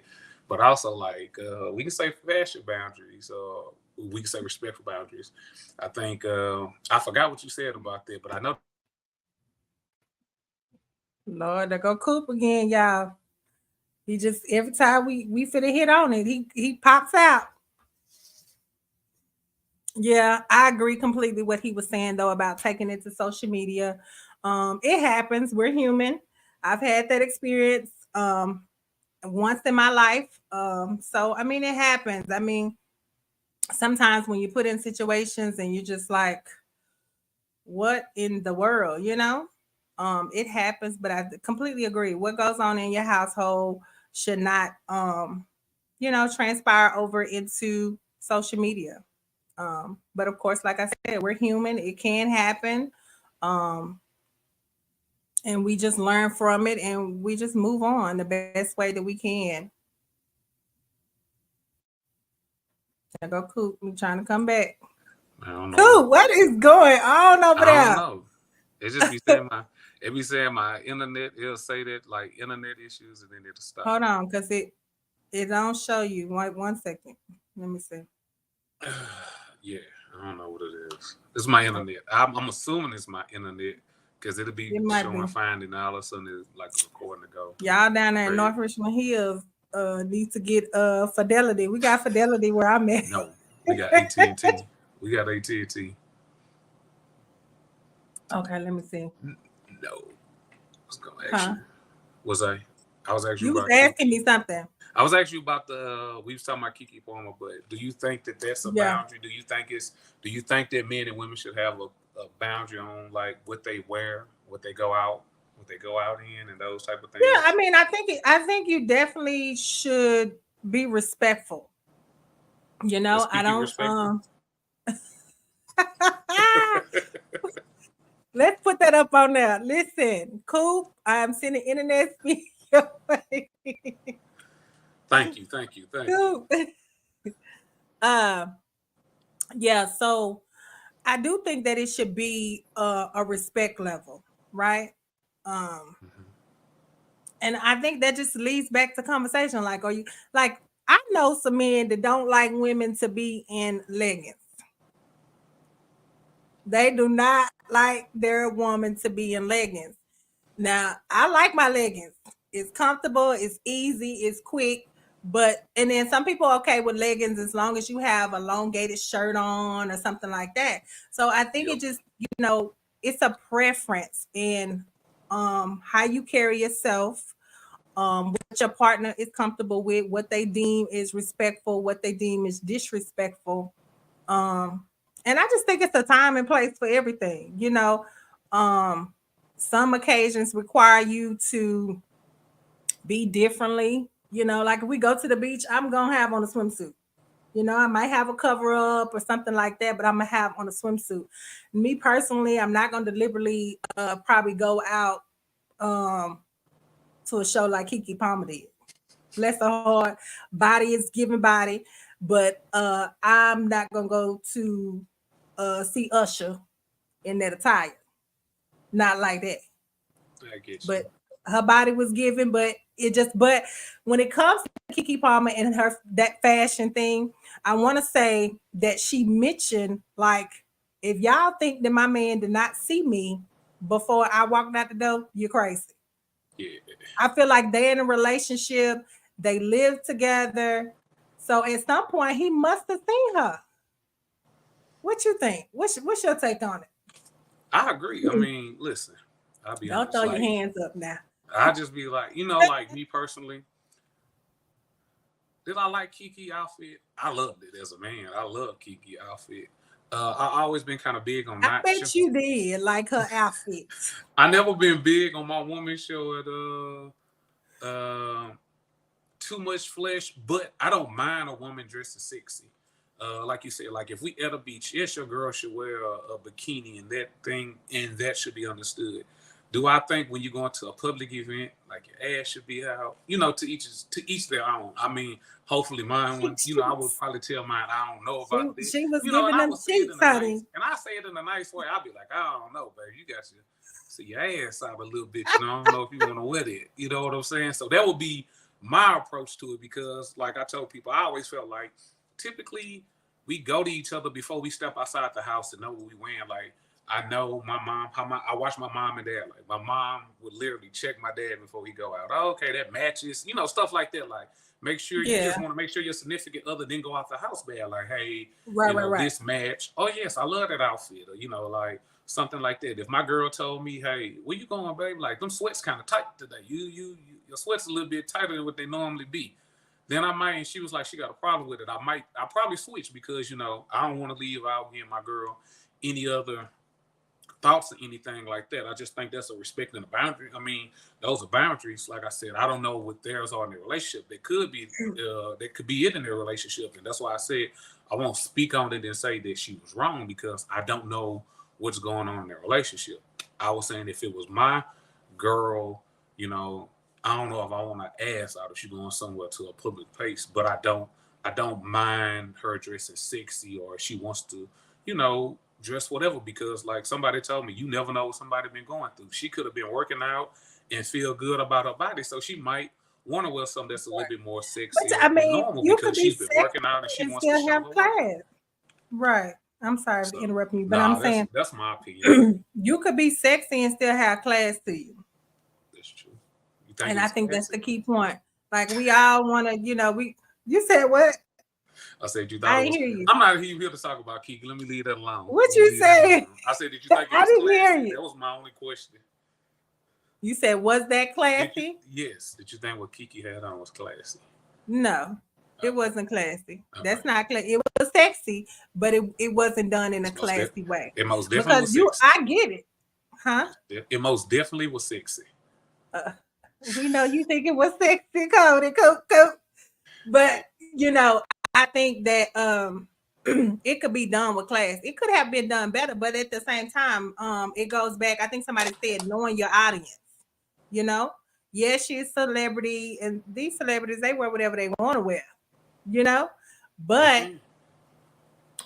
But also, like, we can say fashion boundaries, we can say respectful boundaries. I think, I forgot what you said about that, but I know. Lord, there go Coop again, y'all. He just every time we finna hit on it, he pops out. Yeah, I agree completely what he was saying though about taking it to social media. It happens. We're human. I've had that experience once in my life. So I mean, it happens. I mean, sometimes when you put in situations and you're just like, what in the world, it happens. But I completely agree. What goes on in your household should not, transpire over into social media. But of course, like I said, we're human. It can happen. Um, and we just learn from it and we just move on the best way that we can. There go Coop. Me trying to come back. I don't know. Coop, what is going on over I don't there? know. It just be saying my. If you say my internet, it'll say that like internet issues, and then it'll stop. Hold on, because it don't show you. Wait 1 second. Let me see. Yeah, I don't know what it is. It's my internet. I'm assuming it's my internet because it'll be It might showing be. finding, and all of a sudden it's like a recording to go. Y'all down there in Crazy. North Richmond Hills need to get Fidelity. We got Fidelity where I'm at. No, we got AT&T. We got AT&T. Okay, let me see. No, I was gonna ask you. Was I? I was asking You you was about. asking me something. I was asking you about the. We was talking about Keke Palmer, but do you think that that's a Yeah. boundary? Do you think it's? Do you think that men and women should have a boundary on like what they wear, what they go out in, and those type of things? Yeah, I mean, I think you definitely should be respectful. You know, Is I Keke don't respectful? Let's put that up on there. Listen, Coop, I'm sending internet speed your way. Thank you. Coop. Yeah, so I do think that it should be a respect level, right? Um, Mhm. and I think that just leads back to conversation. Like, are you like I know some men that don't like women to be in leggings. They do not like their woman to be in leggings. Now, I like my leggings. It's comfortable, it's easy, it's quick. But and then some people are okay with leggings as long as you have a elongated shirt on or something like that. So I think Yep. it just, it's a preference in how you carry yourself, what your partner is comfortable with, what they deem is respectful, what they deem is disrespectful. Um, and I just think it's a time and place for everything. Um, some occasions require you to be differently. Like if we go to the beach, I'm gonna have on a swimsuit. I might have a cover up or something like that, but I'm gonna have on a swimsuit. Me personally, I'm not gonna deliberately probably go out um to a show like Keke Palmer did. Bless her heart, body is giving body, but I'm not gonna go to see Usher in that attire. Not like that. I get you. But her body was given, but when it comes to Keke Palmer and her that fashion thing, I want to say that she mentioned like if y'all think that my man did not see me before I walked out the door, you're crazy. Yeah. I feel like they're in a relationship, they live together. So at some point he must have seen her. What you think? What's your take on it? I agree. I mean, listen, I'll be Don't honest. throw your Like, hands up now. I just be like, like me personally, did I like Keke outfit? I loved it as a man. I love Keke outfit. I always been kind of big on I not. bet you did like her outfits. I never been big on my woman show at too much flesh, but I don't mind a woman dressing sexy. Like you said, like if we at a beach, yes, your girl should wear a bikini and that thing, and that should be understood. Do I think when you go into a public event, like your ass should be out? To each their own. I mean, hopefully mine one. I would probably tell mine I don't know she, about it. she was And giving I them would say it cheeks, in a nice, honey. and I say it in a nice way. I'll be like, I don't know, baby, you got to see your ass out a little bit. I don't know if you want to wear it. You know what I'm saying? So that would be my approach to it because, like I told people, I always felt like typically we go to each other before we step outside the house to know what we wearing. Like I know my mom, I watch my mom and dad. Like my mom would literally check my dad before he go out. Oh, okay, that matches. Stuff like that. Like make sure you Yeah, just want to make sure your significant other didn't go out the house bad. Like hey, right. this match. Oh yes, I love that outfit. Or like something like that. If my girl told me, hey, where you going, baby? Like them sweats kind of tight today. Your sweats a little bit tighter than what they normally be. Then I might, and she was like, she got a problem with it. I probably switch because, I don't want to leave out giving my girl any other thoughts or anything like that. I just think that's a respect and a boundary. I mean, those are boundaries. Like I said, I don't know what theirs are in their relationship. That could be it in their relationship. And that's why I said I won't speak on it and say that she was wrong because I don't know what's going on in their relationship. I was saying if it was my girl, you know, I don't know if I want to ask out if she's going somewhere to a public place, but I don't mind her dressing sexy or if she wants to, you know, dress whatever, because like somebody told me, you never know what somebody been going through. She could have been working out and feel good about her body, so she might want to wear something that's a little bit more But sexier I than mean, normal you could because be she's been sexy working out and she and wants to still show have her workout. class. Right. I'm sorry for So interrupting you, but I'm nah, saying that's my opinion. you could be sexy and still have class to you. That's true. You think And it I was think that's classy? the key point. Like we all want to, you said what? I said you thought I it didn't was. hear you. I'm not here to talk about Kiki. Let me leave that alone. What Let me you leave that say? alone. I said, did you think it I was didn't hear classy? you. That was my only question. You said, was that classy? Yes. Did you think what Kiki had on was classy? No, it Okay. wasn't classy. That's Okay. not classy. It was sexy, but it wasn't done in a It's most classy way. it most definitely Because was sexy. I get it, huh? It most definitely was sexy. Uh, we know you think it was sexy, Kodi, coop. But I think that it could be done with class. It could have been done better, but at the same time, it goes back. I think somebody said knowing your audience. You know, yes, she's a celebrity, and these celebrities they wear whatever they want to wear. You know, but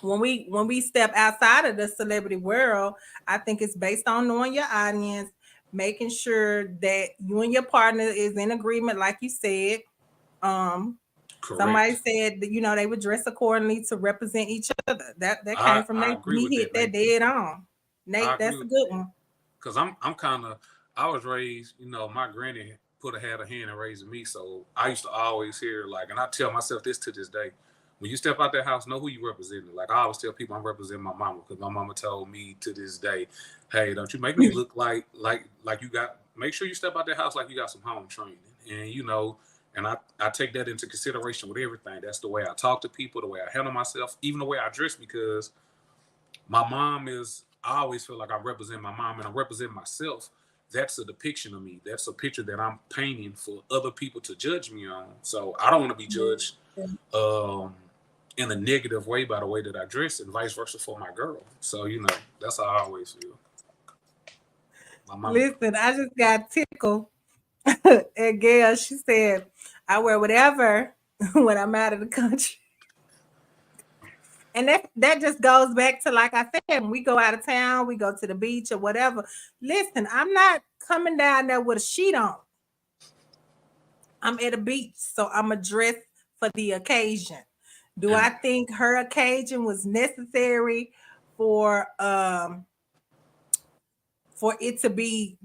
when we step outside of the celebrity world, I think it's based on knowing your audience, making sure that you and your partner is in agreement, like you said. Correct. Somebody said that they would dress accordingly to represent each other. That came from I Nate. agree He with hit that, that Nate. dead on. I Nate, agree that's a with good that. one. Because I'm kind of, I was raised, my granny had a hand in raising me. So I used to always hear, like, and I tell myself this to this day, when you step out that house, know who you representing. Like, I always tell people I'm representing my mama, because my mama told me to this day, hey, don't you make me look like you got, make sure you step out that house like you got some home training. And, and I take that into consideration with everything. That's the way I talk to people, the way I handle myself, even the way I dress, because my mom is, I always feel like I represent my mom and I represent myself. That's a depiction of me. That's a picture that I'm painting for other people to judge me on. So I don't want to be judged in a negative way by the way that I dress, and vice versa for my girl. So, that's how I always feel. My mama. Listen, I just got tickled. And Gail, she said, I wear whatever when I'm out of the country. And that just goes back to, like I said, when we go out of town, we go to the beach or whatever. Listen, I'm not coming down there with a sheet on. I'm at a beach, so I'm a dress for the occasion. Do I think her occasion was necessary for it to be,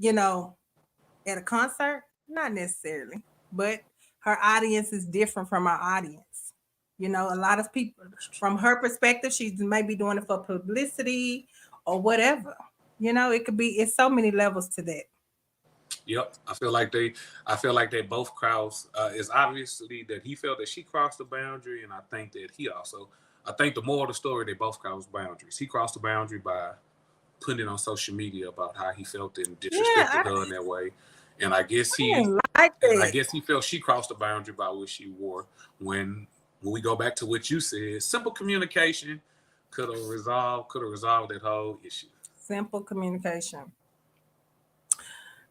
at a concert? Not necessarily, but her audience is different from our audience. A lot of people, from her perspective, she's maybe doing it for publicity or whatever. It could be. It's so many levels to that. Yep, I feel like they both crossed. It's obviously that he felt that she crossed the boundary, and I think that he also. I think the moral of the story, they both crossed boundaries. He crossed the boundary by putting it on social media about how he felt and disrespected her in that way, and I guess he felt she crossed the boundary by what she wore. When we go back to what you said, simple communication could have resolved that whole issue. Simple communication.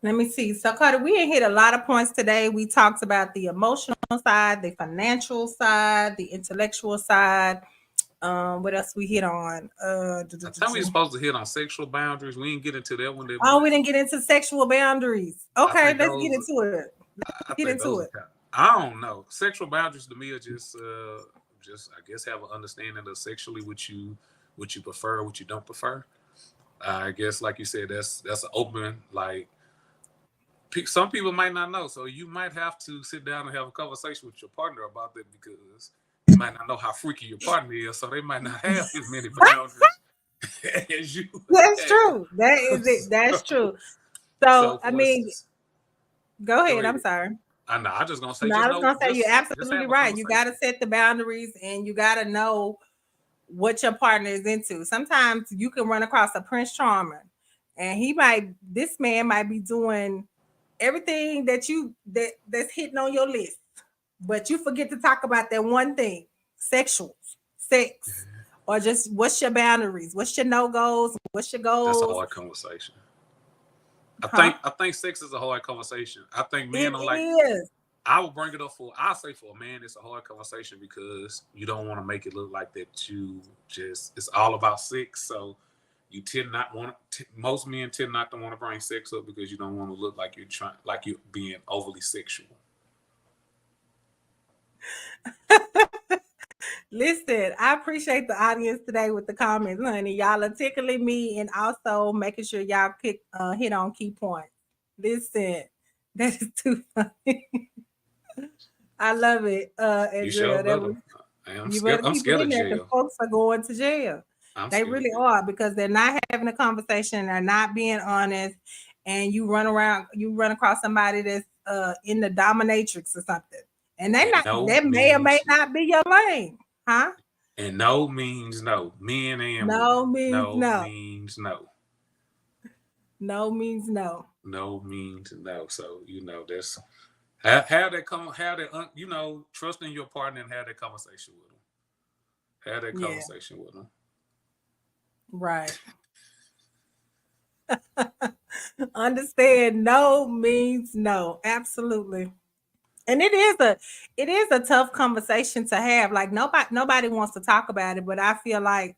Let me see. So, Carter, we hit a lot of points today. We talked about the emotional side, the financial side, the intellectual side. What else we hit on? I thought we were supposed to hit on sexual boundaries. We didn't get into that one. We didn't get into sexual boundaries. Okay, let's get into it. Get into it. I don't know. Sexual boundaries to me are just I guess have an understanding of sexually what you prefer, what you don't prefer. I guess, like you said, that's an open, like, some people might not know, so you might have to sit down and have a conversation with your partner about that, because you might not know how freaky your partner is, so they might not have as many boundaries as you. That's true. That is it. That's true. So I mean, go ahead. I'm sorry. I know. I'm just gonna say. No, I was gonna say you're absolutely right. You got to set the boundaries, and you got to know what your partner is into. Sometimes you can run across a Prince Charmer, and this man might be doing everything that's hitting on your list, but you forget to talk about that one thing: sex, or just what's your boundaries, what's your no-goes, what's your goals. That's a hard conversation. I think sex is a hard conversation. I think men are like. I will bring it up I'll say for a man, it's a hard conversation, because you don't want to make it look like that it's all about sex. So You tend not want most men tend not to want to bring sex up because you don't want to look like you're being overly sexual. Listen, I appreciate the audience today with the comments, honey. Y'all are tickling me and also making sure y'all hit on key points. Listen, that is too funny. I love it, You sure Andrea. better. I'm You scared. better I'm keep it scared in of there because jail. folks are going to jail. I'm They scared of really jail. are because they're not having a conversation. They're not being honest, and you run across somebody that's in the dominatrix or something, and And no that may or may means not be your lane, huh? and no means no. Men and No women. means No no. means no. No means no. No means no. So that's have that trust in your partner and have that conversation with them. Have that Yeah, conversation with them. right. Understand no means no. Absolutely. And it is a tough conversation to have. Like nobody wants to talk about it, but I feel like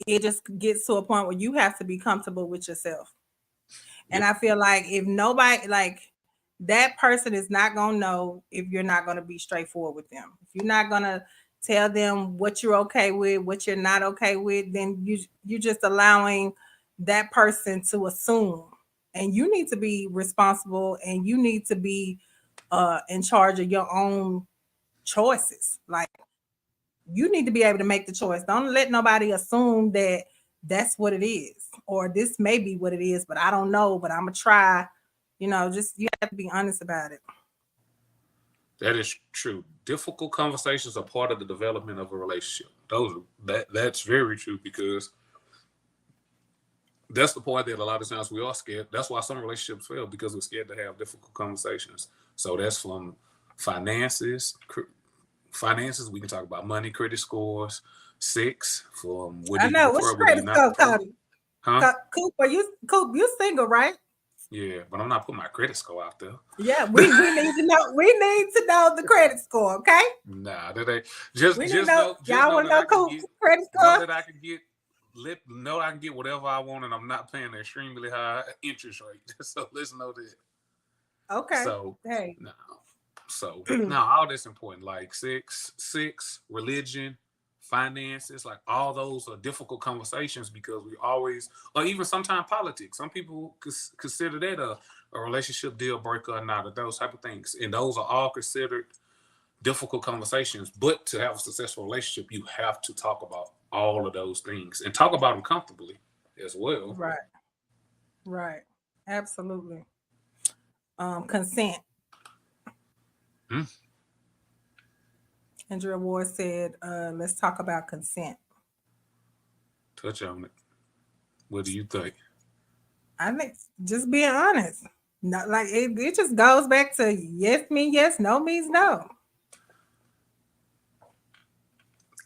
it just gets to a point where you have to be comfortable with yourself. And Yep. I feel like if nobody like that person is not gonna know if you're not gonna be straightforward with them. If you're not gonna tell them what you're okay with, what you're not okay with, then you're just allowing that person to assume. And you need to be responsible and you need to be in charge of your own choices. Like you need to be able to make the choice. Don't let nobody assume that that's what it is or this may be what it is, but I don't know, but I'm gonna try. Just you have to be honest about it. That is true. Difficult conversations are part of the development of a relationship. That's very true because that's the part that a lot of times we are scared. That's why some relationships fail because we're scared to have difficult conversations. So that's from finances. Finances, we can talk about money, credit scores, sex, from what I do you know. What's prefer, your what do you credit not score, prefer? Kodi? Huh? Coop, you single, right? Yeah, but I'm not putting my credit score out there. Yeah, we need to know. We need to know the credit score, okay? Nah, that ain't We need to just know. know Y'all want to that know I can Coop's get credit know score? that I can get know I can get whatever I want and I'm not paying an extremely high interest rate. So let's know that. Okay. So Hey. no. So now all that's important, like sex, religion, finances, like all those are difficult conversations because we always, or even sometimes politics. Some people consider that a relationship deal breaker or not, or those type of things, and those are all considered difficult conversations. But to have a successful relationship, you have to talk about all of those things and talk about them comfortably as well. Right. Right. Absolutely. Consent. Hmm? Andrea Ward said, let's talk about consent. Touch on it. What do you think? I think just being honest. Not like it just goes back to yes means yes, no means no.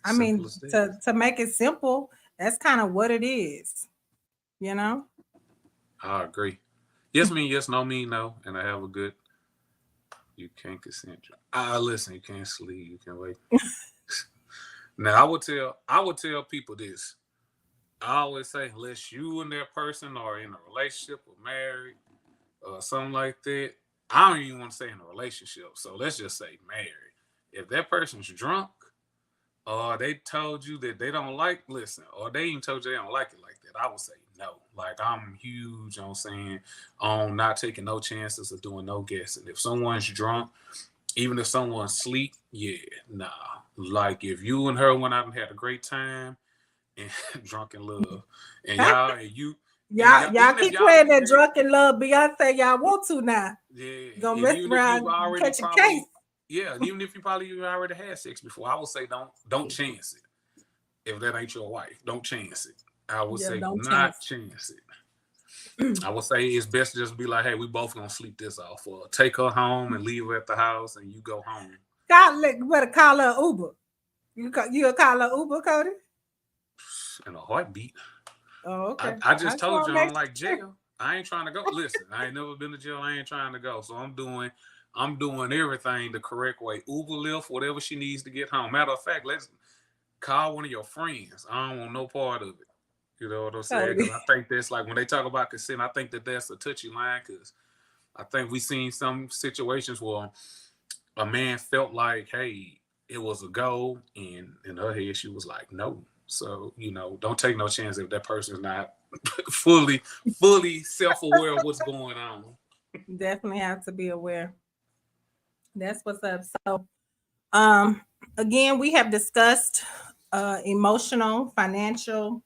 I Simple mean, as that. to make it simple, that's kind of what it is, you know? I agree. Yes mean yes, no mean no, and I have a good. You can't consent. Listen. You can't sleep. You can wait. Now I would tell people this. I always say, unless you and that person are in a relationship or married or something like that, I don't even want to say in a relationship. So let's just say married. If that person's drunk, or they told you that they don't listen, or they even told you they don't like it like that, I would say no. Like I'm huge on saying on not taking no chances of doing no guessing. If someone's drunk, even if someone's asleep, yeah, nah. Like if you and her went out and had a great time and drunk in love, and y'all and you and Y'all even if keep y'all playing didn't that even drunken love Beyonce y'all want to now. yeah, Gonna and mess even if you've around, already catch a case. probably yeah, and even if you probably even already had sex before, I would say don't chance it. If that ain't your wife, don't chance it. I would Yeah, say do don't not chance. chance it. I would say it's best to just be like, hey, we both gonna sleep this off, or take her home and leave her at the house, and you go home. You better call her Uber. You'll call her Uber, Kodi? In a heartbeat. Oh, okay. I I just just told want you to I make don't like sure. jail. I ain't trying to go. Listen, I ain't never been to jail. I ain't trying to go. So I'm doing everything the correct way. Uber, Lyft, whatever she needs to get home. Matter of fact, let's call one of your friends. I don't want no part of it. You know what I'm saying? Kodi. Because I think that's like when they talk about consent, I think that that's a touchy line because I think we've seen some situations where a man felt like, hey, it was a go, and in her head she was like, no. So don't take no chance if that person's not fully self-aware of what's going on. Definitely have to be aware. That's what's up. So, um, again, we have discussed emotional, financial,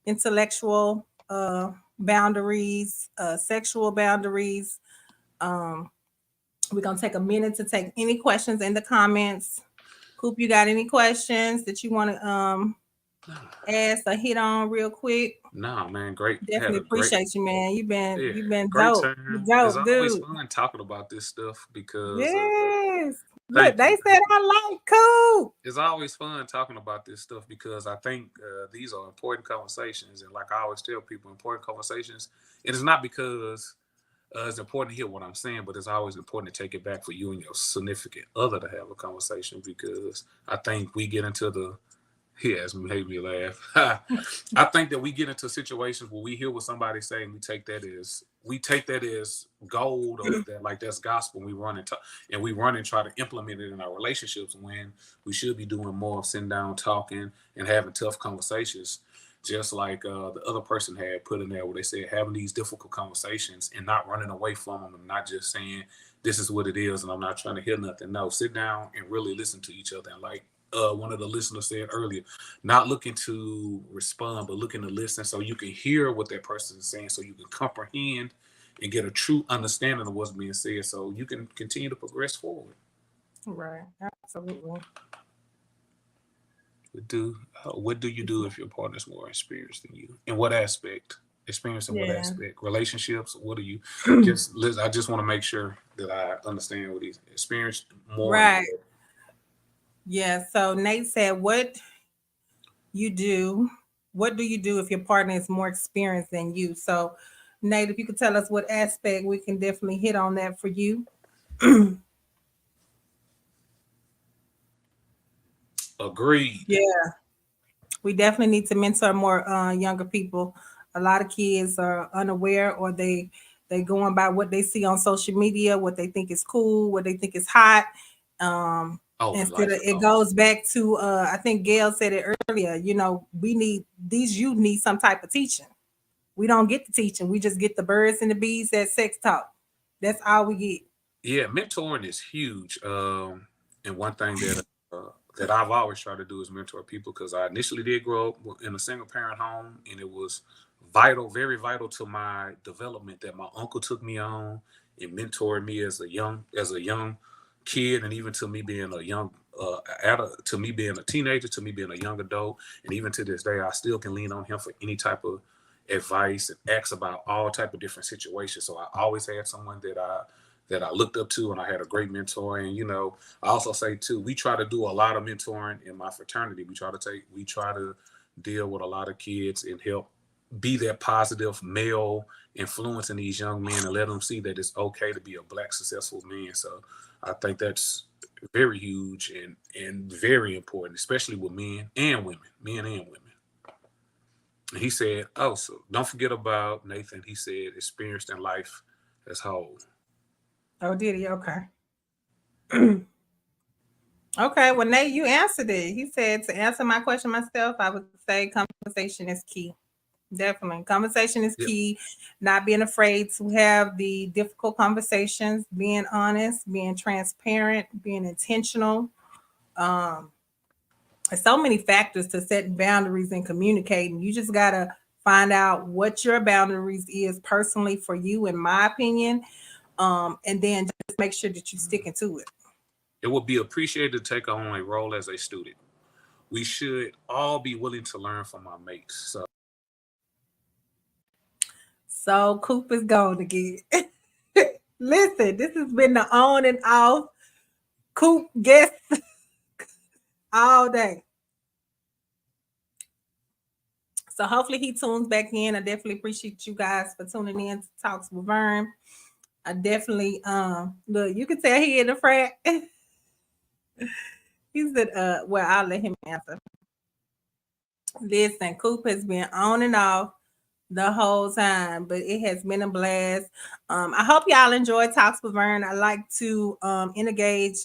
intellectual boundaries, sexual boundaries. Um, we're gonna take a minute to take any questions in the comments. Coop, you got any questions that you want to ask or hit on real quick? Nah, man, great. Had Definitely a great, appreciate you, man. yeah, You've been great dope. You time. It's dope, always dude. fun talking about this stuff because Yes. Look, thank they you, said thank you. I like Coop. It's always fun talking about this stuff because I think these are important conversations, and like I always tell people, important conversations. It is not because it's important to hear what I'm saying, but it's always important to take it back for you and your significant other to have a conversation because I think we get into the he has made me laugh. I think that we get into situations where we hear what somebody's saying, we take that as gold or that like that's gospel. And we run and try to implement it in our relationships when we should be doing more of sitting down, talking, and having tough conversations. Just like the other person had put in there, where they said having these difficult conversations and not running away from them, and not just saying this is what it is, and I'm not trying to hear nothing. No, sit down and really listen to each other, and like one of the listeners said earlier, not looking to respond, but looking to listen so you can hear what that person is saying, so you can comprehend and get a true understanding of what's being said, so you can continue to progress forward. Right. Absolutely. What do you do if your partner's more experienced than you? In what aspect? Experience in what Yeah. aspect? Relationships? What do you just? I just want to make sure that I understand what he's experienced more. Right. Yeah. So Nate said, you do? What do you do if your partner is more experienced than you? So, Nate, if you could tell us what aspect, we can definitely hit on that for you. Agreed. Yeah, we definitely need to mentor more younger people. A lot of kids are unaware, or they going by what they see on social media, what they think is cool, what they think is hot. Um, Oh, and Instead life of, is it hard. goes back to I think Gail said it earlier. We need these youth need some type of teaching. We don't get the teaching. We just get the birds and the bees that sex talk. That's all we get. Yeah, mentoring is huge. And one thing that I've always tried to do is mentor people because I initially did grow up in a single parent home, and it was vital, very vital to my development that my uncle took me on and mentored me as a young kid, and even to me being a young to me being a teenager, to me being a young adult, and even to this day, I still can lean on him for any type of advice and ask about all type of different situations. So I always had someone that I looked up to, and I had a great mentor. And I also say too, we try to do a lot of mentoring in my fraternity. We try to deal with a lot of kids and help be that positive male influence in these young men and let them see that it's okay to be a black successful man. So I think that's very huge and very important, especially with men and women. And he said, oh, so don't forget about Nathan. He said, experienced in life as whole. Oh, did he? Okay. Okay. Well, Nate, you answered it. He said to answer my question myself, I would say conversation is key. Definitely. Conversation is Yeah. key. Not being afraid to have the difficult conversations, being honest, being transparent, being intentional. Um, there's so many factors to set boundaries and communicating. You just gotta find out what your boundaries is personally for you, in my opinion. And then just make sure that you're sticking to it. It would be appreciated to take on a role as a student. We should all be willing to learn from our mates. So So Coop is gone again. Listen, this has been the on and off Coop guest all day. So hopefully he tunes back in. I definitely appreciate you guys for tuning in to Talks with Verne. I definitely look, you can tell he in the frat. He said, well, I'll let him answer. Listen, Coop has been on and off the whole time, but it has been a blast. I hope y'all enjoy Talks with Vern. I like to engage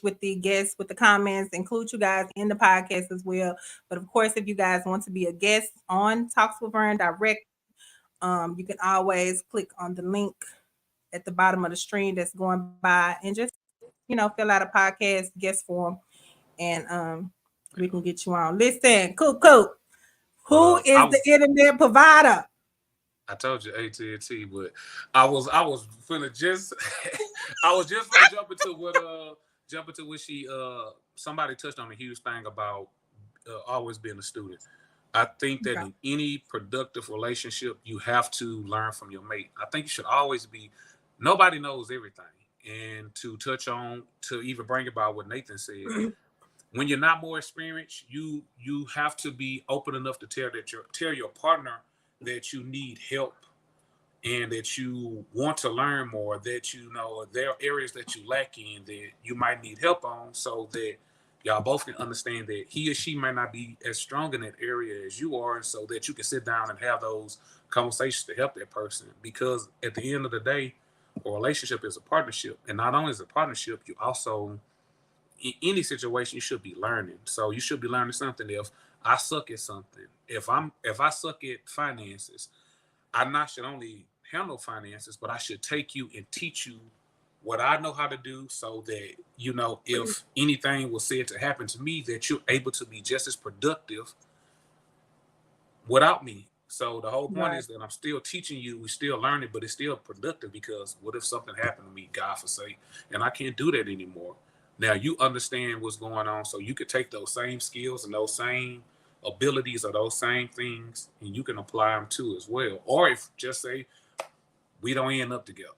with the guests with the comments, include you guys in the podcast as well. But of course, if you guys want to be a guest on Talks with Vern direct, you can always click on the link at the bottom of the stream that's going by and just fill out a podcast guest form, and we can get you on. Listen, Coop, who is the internet provider? I told you AT&T, but I was finna just I was just gonna jump into what somebody touched on a huge thing about always being a student. I think that in any productive relationship, you have to learn from your mate. I think you should always be. Nobody knows everything, and to even bring about what Nathan said. When you're not more experienced, you have to be open enough to tell your partner that you need help and that you want to learn more, that there are areas that you lack in that you might need help on, so that y'all both can understand that he or she might not be as strong in that area as you are, and so that you can sit down and have those conversations to help that person. Because at the end of the day, a relationship is a partnership, and not only is a partnership, you also, in any situation, you should be learning. So you should be learning something. If I suck at something, if I suck at finances, I not should only handle finances, but I should take you and teach you what I know how to do, so that if anything was said to happen to me, that you're able to be just as productive without me. So the whole point is that I'm still teaching you, we're still learning, but it's still productive, because what if something happened to me, God forsake, and I can't do that anymore? Now you understand what's going on, so you could take those same skills and those same abilities or those same things, and you can apply them too as well. Or if just say we don't end up together,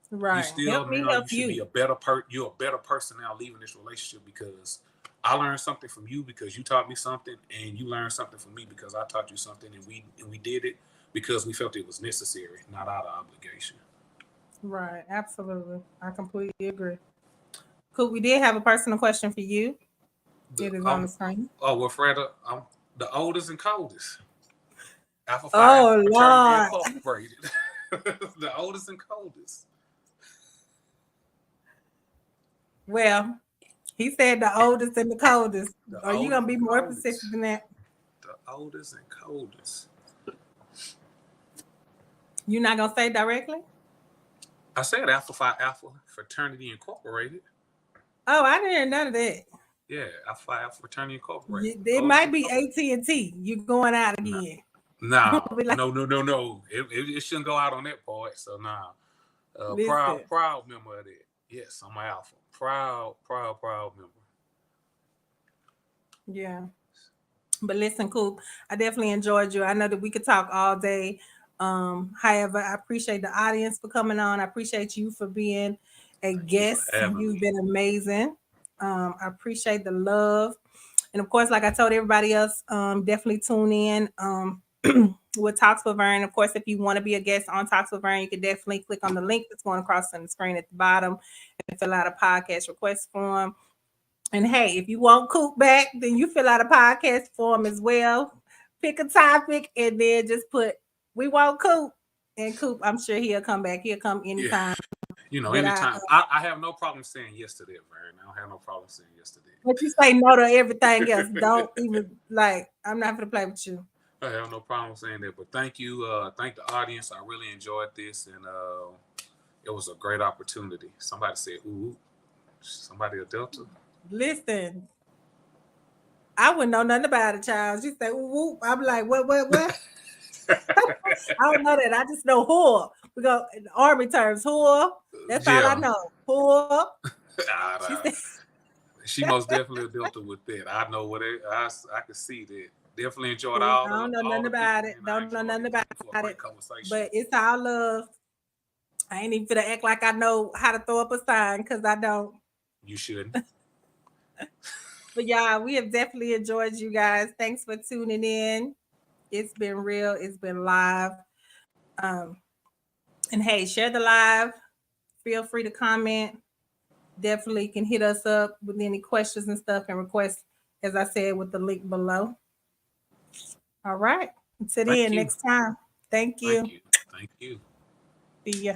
right? You still you should be a better you're a better person now leaving this relationship, because I learned something from you because you taught me something, and you learned something from me because I taught you something, and we did it because we felt it was necessary, not out of obligation. Right, absolutely. I completely agree. Cool. We did have a personal question for you. It is on the screen. Oh, well, Freda, I'm the oldest and coldest. Alpha Phi Oh, Fraternity Lord. Incorporated. The oldest and coldest. Well, he said the oldest and the coldest. Are you gonna be more specific than that? The oldest and coldest. You're not gonna say directly? I said Alpha Phi Alpha Fraternity Incorporated. Oh, I didn't hear none of that. Yeah, Alpha Phi Alpha Fraternity Incorporated. It might be AT&T. You going out again? No, no. It shouldn't go out on that part. So proud member of that. Yes, I'm an Alpha. Proud member. Yeah. But listen, Coop, I definitely enjoyed you. I know that we could talk all day. However, I appreciate the audience for coming on. I appreciate you for being a guest. You've been amazing. I appreciate the love. And of course, like I told everybody else, definitely tune in with Talks with Verne. Of course, if you want to be a guest on Talks with Verne, you can definitely click on the link that's going across on the screen at the bottom and fill out a podcast request form. And hey, if you want Coop back, then you fill out a podcast form as well. Pick a topic and then just put, we want Coop. And Coop, I'm sure he'll come back. He'll come anytime. Yeah. Anytime. I have no problem saying yes to that, Verne. I don't have no problem saying yes to that. But you say no to everything else. Don't even, I'm not going to play with you. I have no problem saying that. But thank you. Thank the audience. I really enjoyed this. And it was a great opportunity. Somebody said, ooh, somebody a Delta. Listen, I wouldn't know nothing about it, child. She said, whoop. I'm like, what? I don't know that. I just know whore. We go in Army terms, whore. That's all I know. Whore. She most definitely a Delta with that. I know what I could see that. Definitely enjoyed all. I don't know nothing about it. Don't know nothing about it. But it's all love. I ain't even gonna act like I know how to throw up a sign, because I don't. You shouldn't. But yeah, we have definitely enjoyed you guys. Thanks for tuning in. It's been real. It's been live. And hey, share the live. Feel free to comment. Definitely can hit us up with any questions and stuff and requests as I said, with the link below. All right. Until Thank then, you. next time. Thank Thank you. you. Thank you. See ya.